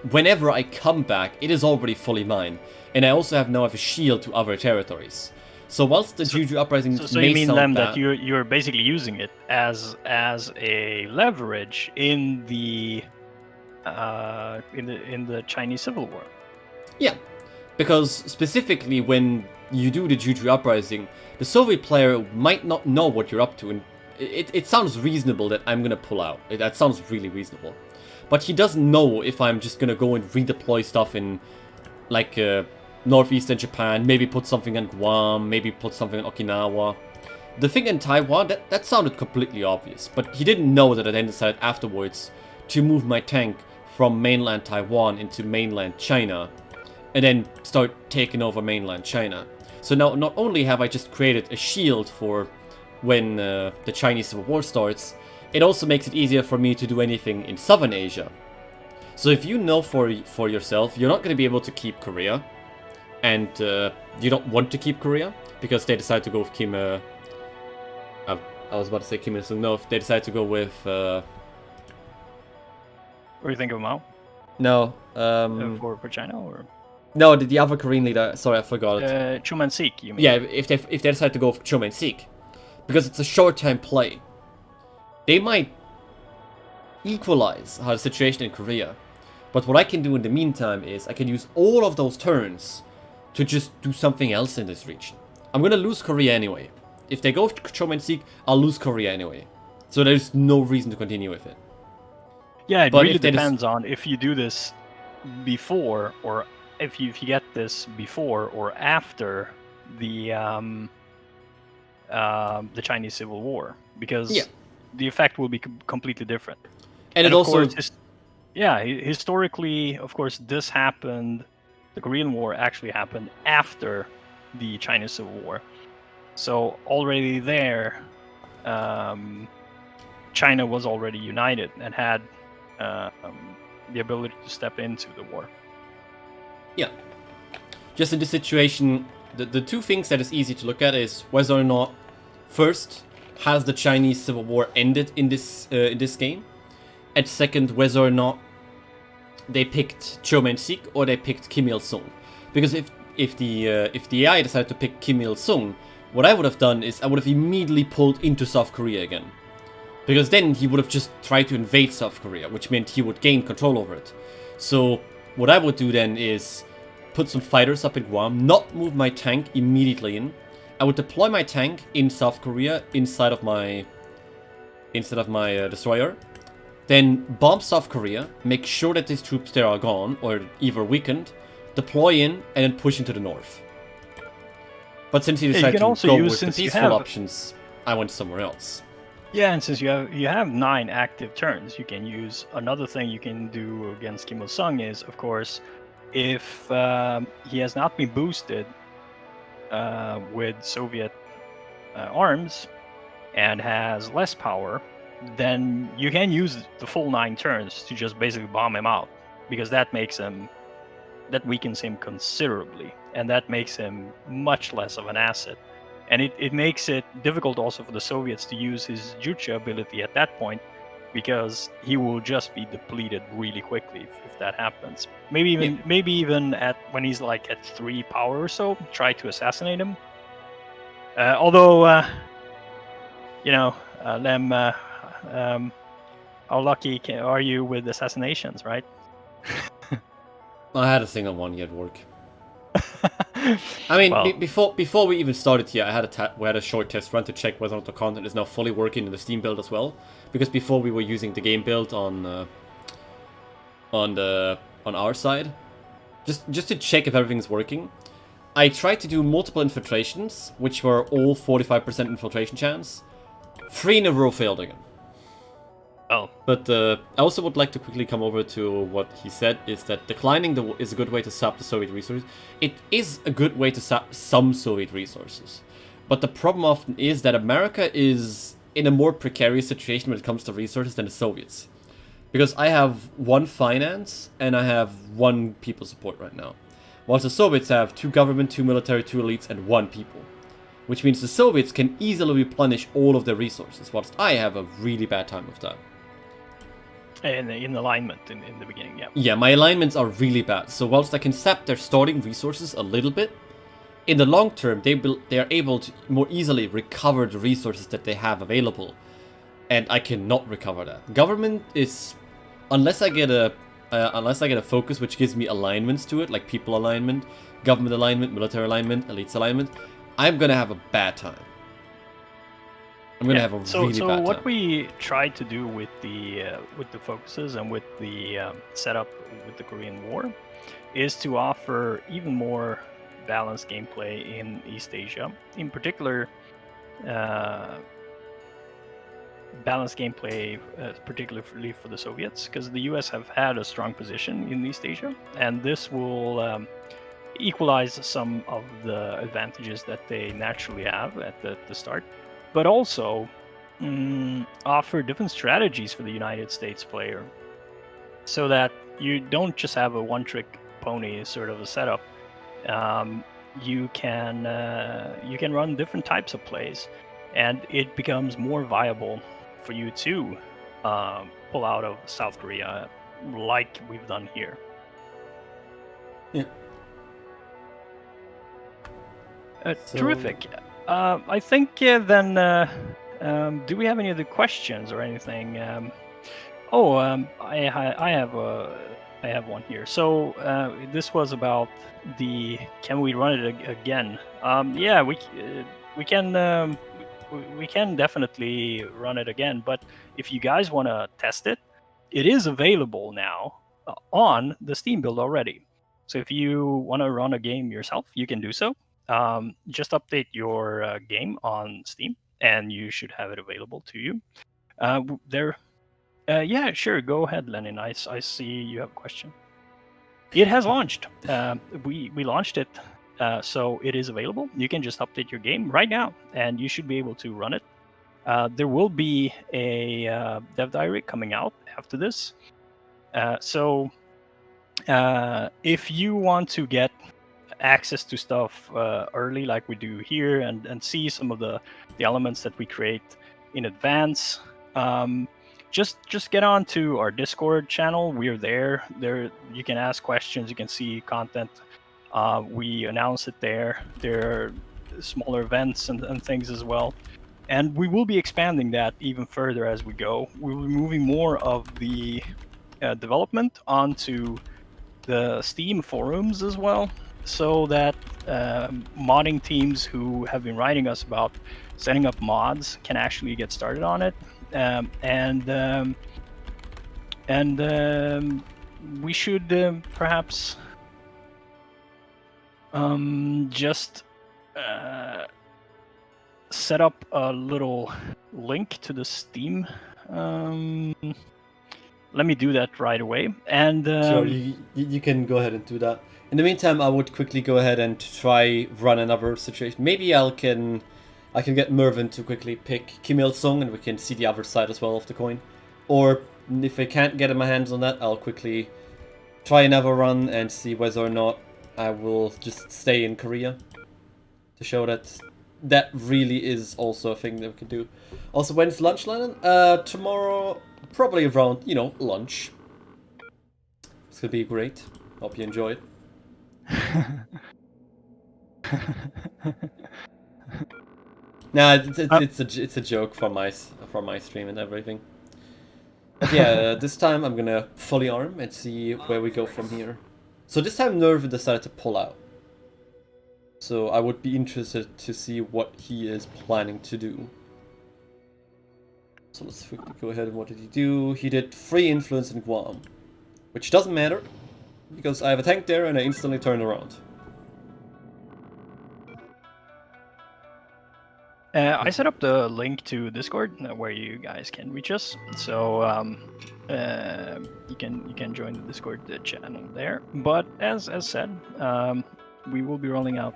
whenever I come back, it is already fully mine. And I also have a shield to other territories. So whilst the Jeju Uprising so may you mean, sound Lem, bad, that you're basically using it as a leverage in the Chinese Civil War? Yeah, because specifically when you do the Jeju Uprising, the Soviet player might not know what you're up to, and it sounds reasonable that I'm gonna pull out. That sounds really reasonable. But he doesn't know if I'm just gonna go and redeploy stuff in, like, northeastern Japan, maybe put something in Guam, maybe put something in Okinawa. The thing in Taiwan, that sounded completely obvious, but he didn't know that I then decided afterwards to move my tank from mainland Taiwan into mainland China, and then start taking over mainland China. So now, not only have I just created a shield for when the Chinese Civil War starts, it also makes it easier for me to do anything in Southern Asia. So if you know for yourself, you're not going to be able to keep Korea, and you don't want to keep Korea, because they decide to go with Kim... I was about to say Kim Il-sung. No, if they decide to go with... What do you think of Mao? No. For China, or... No, the other Korean leader. Sorry, I forgot it. Cho Man-sik, you mean? Yeah, if they decide to go for Cho Man-sik, because it's a short-term play, they might equalize the situation in Korea. But what I can do in the meantime is I can use all of those turns to just do something else in this region. I'm gonna lose Korea anyway. If they go for Cho Man-sik, I'll lose Korea anyway. So there's no reason to continue with it. Yeah, it really depends on if you do this before, or if you get this before or after the Chinese Civil War, because the effect will be completely different. And it of also... course, historically, of course, this happened the Korean War actually happened after the Chinese Civil War. So already there, China was already united and had the ability to step into the war. Yeah. Just in this situation, the two things that is easy to look at is whether or not, first, has the Chinese Civil War ended in this game, and second, whether or not they picked Cho Man-sik or they picked Kim Il-sung. Because if the AI decided to pick Kim Il-sung, what I would have done is I would have immediately pulled into South Korea again. Because then he would have just tried to invade South Korea, which meant he would gain control over it. So what I would do then is put some fighters up in Guam, not move my tank immediately in. I would deploy my tank in South Korea inside of my destroyer. Then bomb South Korea, make sure that these troops there are gone or either weakened, deploy in, and then push into the north. But since he decided to go with the peaceful options, I went somewhere else. Yeah, and since you have 9 active turns, you can use another thing you can do against Kim Il-sung is, of course, if he has not been boosted with Soviet arms and has less power, then you can use the full 9 turns to just basically bomb him out, because that weakens him considerably, and that makes him much less of an asset. And it makes it difficult also for the Soviets to use his Juche ability at that point, because he will just be depleted really quickly if that happens. Maybe even at when he's like at 3 power or so, try to assassinate him. Although, Lem, how lucky are you with assassinations, right? I had a single one here at work. I mean, well, before we even started here, we had a short test run to check whether or not the content is now fully working in the Steam build as well. Because before we were using the game build on our side, just to check if everything's working. I tried to do multiple infiltrations, which were all 45% infiltration chance. 3 in a row failed again. Oh. But I also would like to quickly come over to what he said, is that declining is a good way to sap the Soviet resources. It is a good way to sap some Soviet resources. But the problem often is that America is in a more precarious situation when it comes to resources than the Soviets. Because I have 1 finance and I have 1 people support right now. Whilst the Soviets have 2 government, 2 military, 2 elites, and 1 people. Which means the Soviets can easily replenish all of their resources, whilst I have a really bad time with that. In alignment in the beginning, yeah. Yeah, my alignments are really bad. So whilst I can sap their starting resources a little bit, in the long term, they are able to more easily recover the resources that they have available. And I cannot recover that. Government is... Unless I get a focus which gives me alignments to it, like people alignment, government alignment, military alignment, elites alignment, I'm gonna have a bad time. I'm gonna have a really bad time. So what we tried to do with the focuses and with the setup with the Korean War is to offer even more balanced gameplay in East Asia. In particular, balanced gameplay, particularly for the Soviets, because the US have had a strong position in East Asia, and this will equalize some of the advantages that they naturally have at the start, but also offer different strategies for the United States player, so that you don't just have a one-trick pony sort of a setup. You can run different types of plays, and it becomes more viable for you to pull out of South Korea, like we've done here. Yeah. Terrific. I think then. Do we have any other questions or anything? I have one here. So this was about can we run it again? Yeah, we can. We can definitely run it again. But if you guys want to test it, it is available now on the Steam build already. So if you want to run a game yourself, you can do so. Just update your game on Steam, and you should have it available to you. Yeah, sure. Go ahead, Lenin. I see you have a question. It has launched. We launched it, so it is available. You can just update your game right now, and you should be able to run it. There will be a dev diary coming out after this. So if you want to get access to stuff early, like we do here, and see some of the elements that we create in advance, just get on to our Discord channel. We're there. There you can ask questions. You can see content. We announce it there. There are smaller events and things as well. And we will be expanding that even further as we go. We will be moving more of the development onto the Steam forums as well, so that modding teams who have been writing us about setting up mods can actually get started on it. We should perhaps just set up a little link to the Steam. Let me do that right away. And Sure, you can go ahead and do that. In the meantime, I would quickly go ahead and try run another situation. Maybe I can get Mervin to quickly pick Kim Il-sung and we can see the other side as well of the coin. Or if I can't get my hands on that, I'll quickly try another run and see whether or not I will just stay in Korea to show that that really is also a thing that we can do. Also, when's lunch, Lennon? Tomorrow, probably around, lunch. It's gonna be great. Hope you enjoy it. Nah, it's a joke from my stream and everything. But yeah, this time I'm gonna fully arm and see where we go from here. So this time Nerve decided to pull out. So I would be interested to see what he is planning to do. So let's quickly go ahead and what did he do? He did 3 influence in Guam. Which doesn't matter, because I have a tank there and I instantly turn around. I set up the link to Discord where you guys can reach us, so you can join the Discord channel there. But as said, we will be rolling out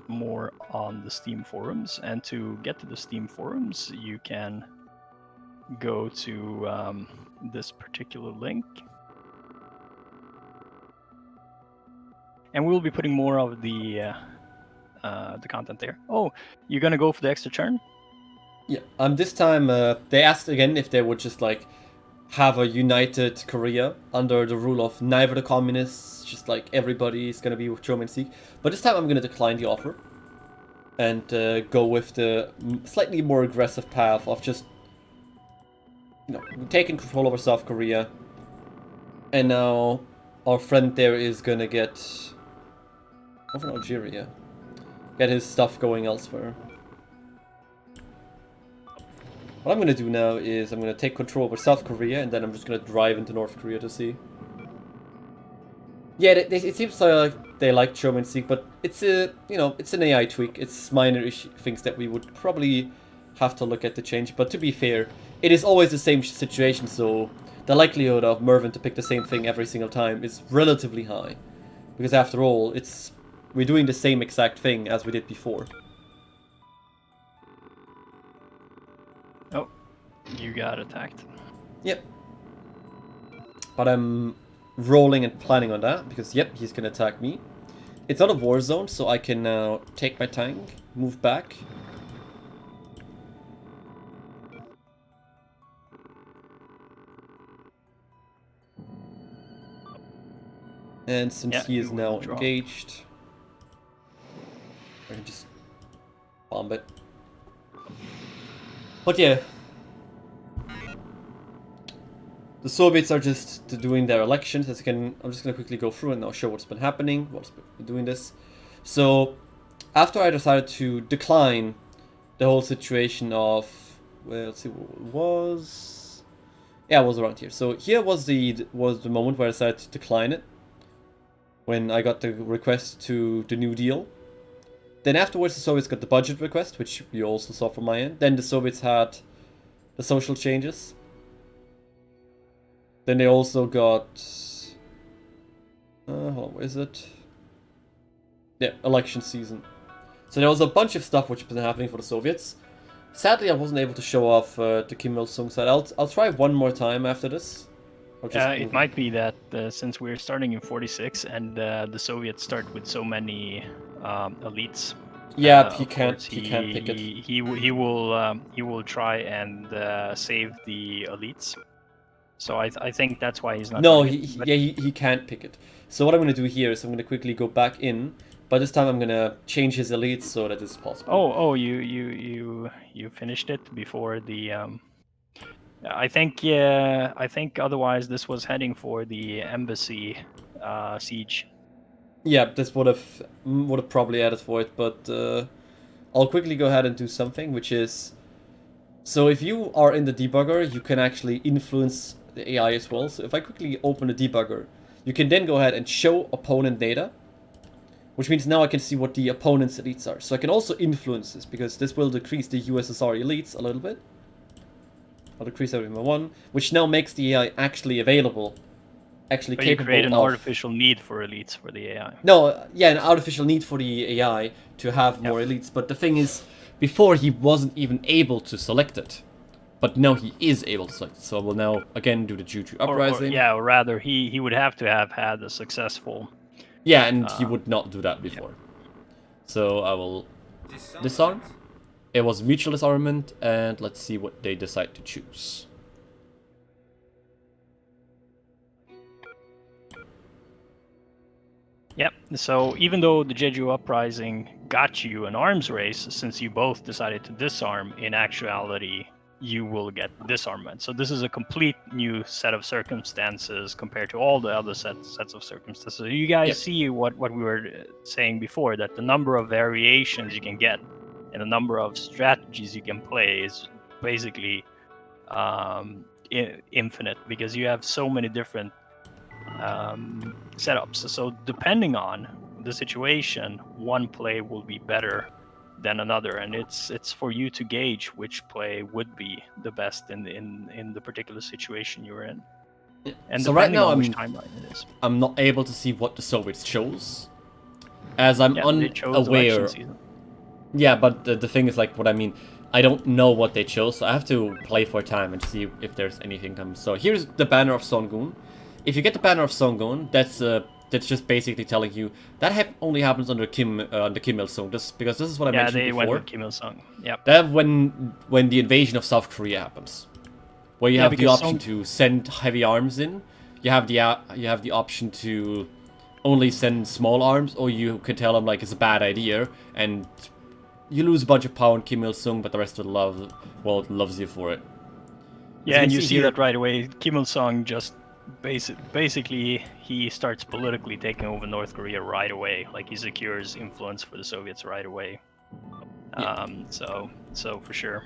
more on the Steam forums, and to get to the Steam forums, you can go to this particular link, and we will be putting more of the content there. Oh, you're gonna go for the extra turn? Yeah. This time they asked again if they would just like have a united Korea under the rule of neither the communists, just like everybody's gonna be with Cho Man-sik. But this time I'm gonna decline the offer and go with the slightly more aggressive path of just taking control over South Korea. And now our friend there is gonna get over Algeria. Get his stuff going elsewhere. What I'm going to do now is I'm going to take control over South Korea and then I'm just going to drive into North Korea to see. Yeah, it seems like they like Cho Man-sik, but it's it's an AI tweak. It's minor things that we would probably have to look at to change. But to be fair, it is always the same situation, so the likelihood of Mervin to pick the same thing every single time is relatively high. Because after all, we're doing the same exact thing as we did before. Oh, you got attacked. Yep. But I'm rolling and planning on that, because yep, he's gonna attack me. It's not a war zone, so I can now take my tank, move back. And since he is now engaged, I can just bomb it. But yeah, the Soviets are just doing their elections. As I'm just gonna quickly go through and now show what's been happening, what's been doing this. So after I decided to decline the whole situation of, well, let's see what it was. Yeah, it was around here. So here was the moment where I decided to decline it, when I got the request to the New Deal. Then afterwards the Soviets got the budget request, which you also saw from my end. Then the Soviets had the social changes. Then they also got Hold on, what is it? Yeah, election season. So there was a bunch of stuff which has been happening for the Soviets. Sadly, I wasn't able to show off the Kim Il-sung side. I'll try one more time after this. It might be that since we're starting in 46 and the Soviets start with so many elites. Yeah, he of can't. course, He can't pick it. he will try and save the elites. So I think that's why he's not No, doing it. But he can't pick it. So what I'm gonna do here is I'm gonna quickly go back in, but this time I'm gonna change his elites so that it's possible. you finished it before the. I think otherwise this was heading for the embassy siege. Yeah, this would have probably added for it, but I'll quickly go ahead and do something, which is, so if you are in the debugger, you can actually influence the AI as well. So if I quickly open the debugger, you can then go ahead and show opponent data, which means now I can see what the opponent's elites are. So I can also influence this, because this will decrease the USSR elites a little bit. I'll decrease everything by 1, which now makes the AI actually available. Actually But capable you create an of... artificial need for elites for the AI. No, yeah, an artificial need for the AI to have more elites. But the thing is, before he wasn't even able to select it. But now he is able to select it. So I will now, again, do the Jeju Uprising. Or rather, he would have to have had a successful... Yeah, and he would not do that before. So I will disarm. It was mutual disarmament, and let's see what they decide to choose. Yep, so even though the Jeju Uprising got you an arms race, since you both decided to disarm, in actuality, you will get disarmament. So this is a complete new set of circumstances compared to all the other sets of circumstances. So you guys see what we were saying before, that the number of variations you can get and the number of strategies you can play is basically infinite, because you have so many different setups. So depending on the situation, one play will be better than another, and it's for you to gauge which play would be the best in the particular situation you're in. And so right now on which timeline it is. I'm not able to see what the Soviets chose, as I'm unaware. Yeah, but the thing is, like, what I mean, I don't know what they chose, so I have to play for time and see if there's anything comes. So here's the banner of Songun. If you get the banner of Songun, that's just basically telling you that only happens under Kim Il-sung. Because this is what I mentioned before. Yeah, they went with Kim Il-sung. Yep. That when the invasion of South Korea happens, where you have the option to send heavy arms in, you have the option to only send small arms, or you can tell them like it's a bad idea and you lose a bunch of power in Kim Il-sung, but the rest of the world loves you for it. Yeah, and you see that right away. Kim Il-sung just basically he starts politically taking over North Korea right away. Like, he secures influence for the Soviets right away. So for sure.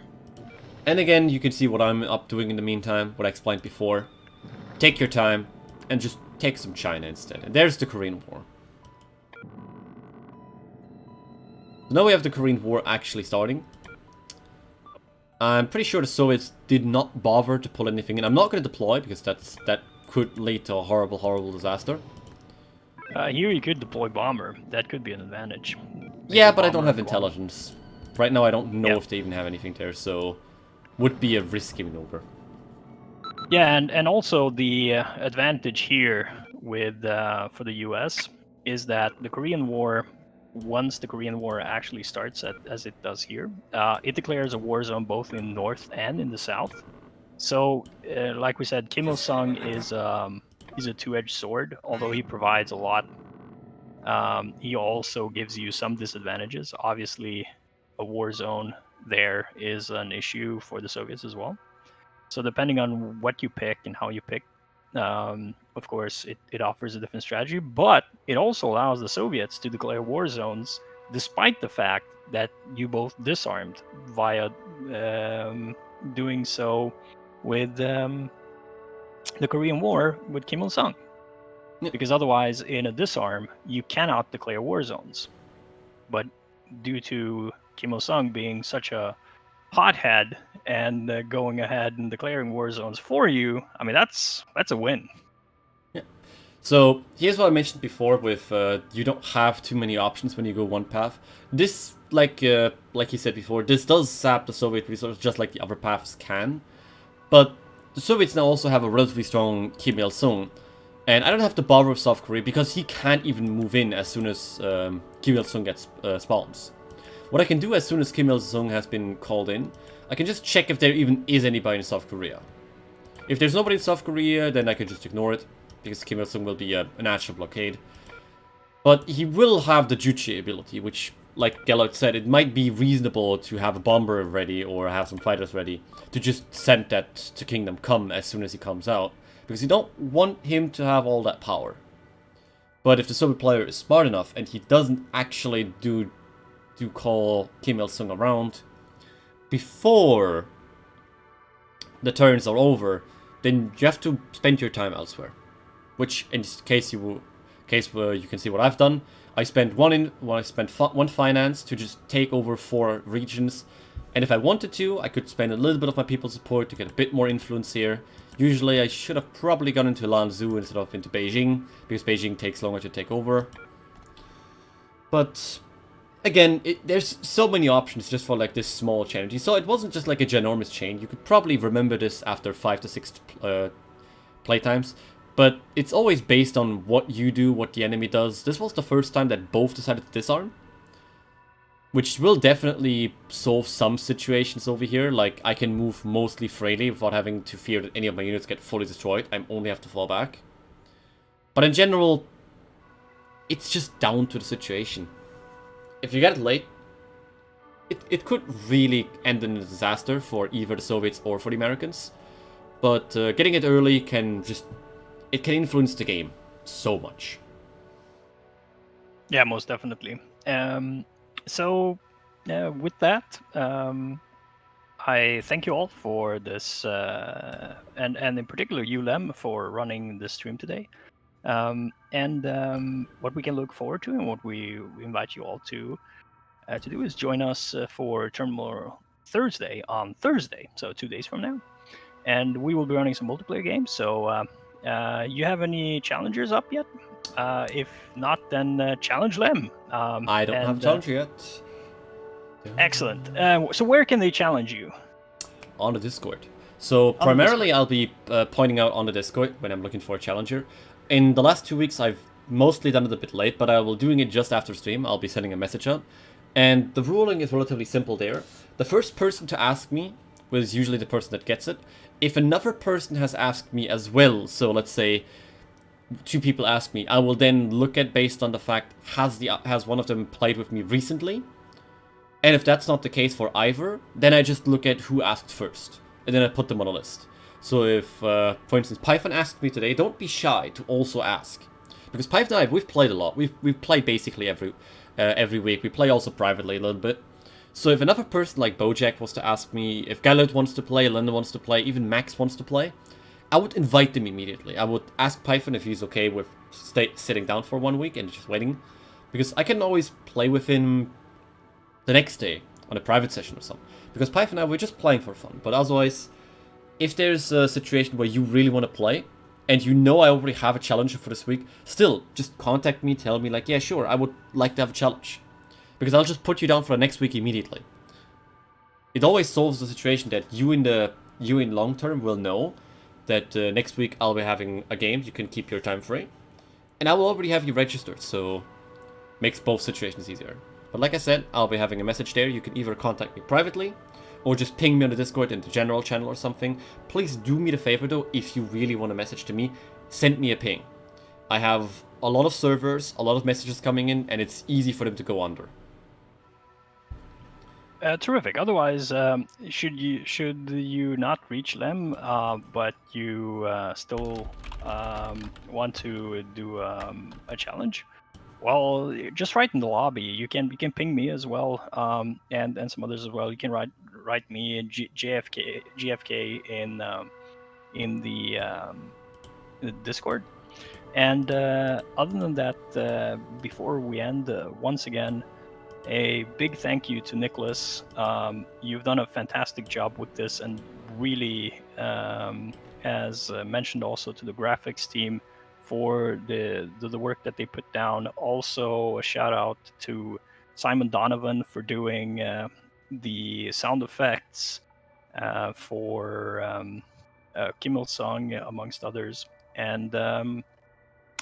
And again, you can see what I'm up doing in the meantime, what I explained before. Take your time and just take some China instead. And there's the Korean War. Now we have the Korean War actually starting. I'm pretty sure the Soviets did not bother to pull anything in. I'm not going to deploy, because that could lead to a horrible, horrible disaster. Here you could deploy bomber. That could be an advantage. Yeah, but I don't have intelligence. Right now I don't know if they even have anything there, so would be a risky maneuver. Yeah, and also the advantage here with for the US is that the Korean War, once the Korean War actually starts, as it does here, it declares a war zone both in north and in the south. So, like we said, Kim Il-sung is he's a two-edged sword. Although he provides a lot, he also gives you some disadvantages. Obviously, a war zone there is an issue for the Soviets as well. So depending on what you pick and how you pick, of course, it offers a different strategy, but it also allows the Soviets to declare war zones despite the fact that you both disarmed via doing so with the Korean War with Kim Il-sung. Because otherwise, in a disarm, you cannot declare war zones. But due to Kim Il-sung being such a hothead and going ahead and declaring war zones for you, I mean, that's a win. Yeah. So here's what I mentioned before with you don't have too many options when you go one path. This, like you said before, this does sap the Soviet resources just like the other paths can. But the Soviets now also have a relatively strong Kim Il-sung. And I don't have to bother with South Korea because he can't even move in as soon as Kim Il-sung gets spawns. What I can do as soon as Kim Il-sung has been called in, I can just check if there even is anybody in South Korea. If there's nobody in South Korea, then I can just ignore it, because Kim Il-sung will be a natural blockade. But he will have the Juche ability, which, like Gellert said, it might be reasonable to have a bomber ready or have some fighters ready to just send that to Kingdom Come as soon as he comes out, because you don't want him to have all that power. But if the Soviet player is smart enough and he doesn't actually do call Kim Il-sung around before the turns are over, then you have to spend your time elsewhere. Which, in this case, where you can see what I've done. I spent one finance to just take over 4 regions, and if I wanted to, I could spend a little bit of my people's support to get a bit more influence here. Usually, I should have probably gone into Lanzhou instead of into Beijing, because Beijing takes longer to take over. But again, there's so many options just for like this small change. So it wasn't just like a ginormous change. You could probably remember this after 5 to 6 playtimes. But it's always based on what you do, what the enemy does. This was the first time that both decided to disarm, which will definitely solve some situations over here. Like, I can move mostly freely without having to fear that any of my units get fully destroyed. I only have to fall back. But in general, it's just down to the situation. If you get it late, it could really end in a disaster for either the Soviets or for the Americans. But getting it early can just... it can influence the game so much. Yeah, most definitely. So, with that, I thank you all for this, and in particular you, Lem, for running this stream today. What we can look forward to, and what we invite you all to do, is join us for Terminal Thursday on Thursday, so 2 days from now, and we will be running some multiplayer games. So, you have any challengers up yet? If not, then challenge Lem. I don't have a challenger yet. Excellent. So where can they challenge you? On the Discord. So primarily I'll be pointing out on the Discord when I'm looking for a challenger. In the last 2 weeks I've mostly done it a bit late, but I will doing it just after stream. I'll be sending a message out. And the ruling is relatively simple there. The first person to ask me was usually the person that gets it. If another person has asked me as well, so let's say 2 people ask me, I will then look at based on the fact, has one of them played with me recently? And if that's not the case for either, then I just look at who asked first, and then I put them on a list. So if, for instance, Python asked me today, don't be shy to also ask. Because Python and I, we've played a lot. We've played basically every week. We play also privately a little bit. So if another person like Bojack was to ask me, if Gellert wants to play, Linda wants to play, even Max wants to play, I would invite them immediately. I would ask Python if he's okay with sitting down for 1 week and just waiting. Because I can always play with him the next day on a private session or something. Because Python and I, we're just playing for fun. But otherwise, if there's a situation where you really want to play, and you know I already have a challenger for this week, still, just contact me, tell me like, yeah, sure, I would like to have a challenge. Because I'll just put you down for the next week immediately. It always solves the situation that you in long term will know that next week I'll be having a game, you can keep your time free. And I will already have you registered, so makes both situations easier. But like I said, I'll be having a message there. You can either contact me privately, or just ping me on the Discord in the general channel or something. Please do me the favor though, if you really want a message to me, send me a ping. I have a lot of servers, a lot of messages coming in, and it's easy for them to go under. Terrific. Otherwise, should you not reach Lem, but you still want to do a challenge? Well, just write in the lobby. You can ping me as well, and some others as well. You can write me GFK in the Discord. And other than that, before we end, once again, a big thank you to Nicholas. You've done a fantastic job with this, and really, as mentioned also to the graphics team, for the work that they put down. Also, a shout out to Simon Donovan for doing the sound effects for Kim Il-sung, amongst others. And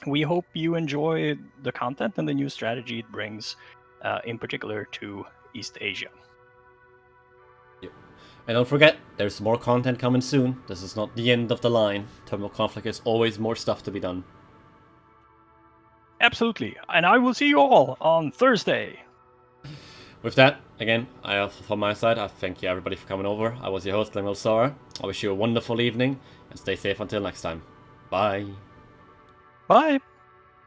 we hope you enjoy the content and the new strategy it brings, in particular to East Asia. Yep. And don't forget, there's more content coming soon. This is not the end of the line. Terminal conflict is always more stuff to be done. Absolutely. And I will see you all on Thursday. With that, again, from my side, I thank you everybody for coming over. I was your host, Lemuel Sora. I wish you a wonderful evening, and stay safe until next time. Bye. Bye.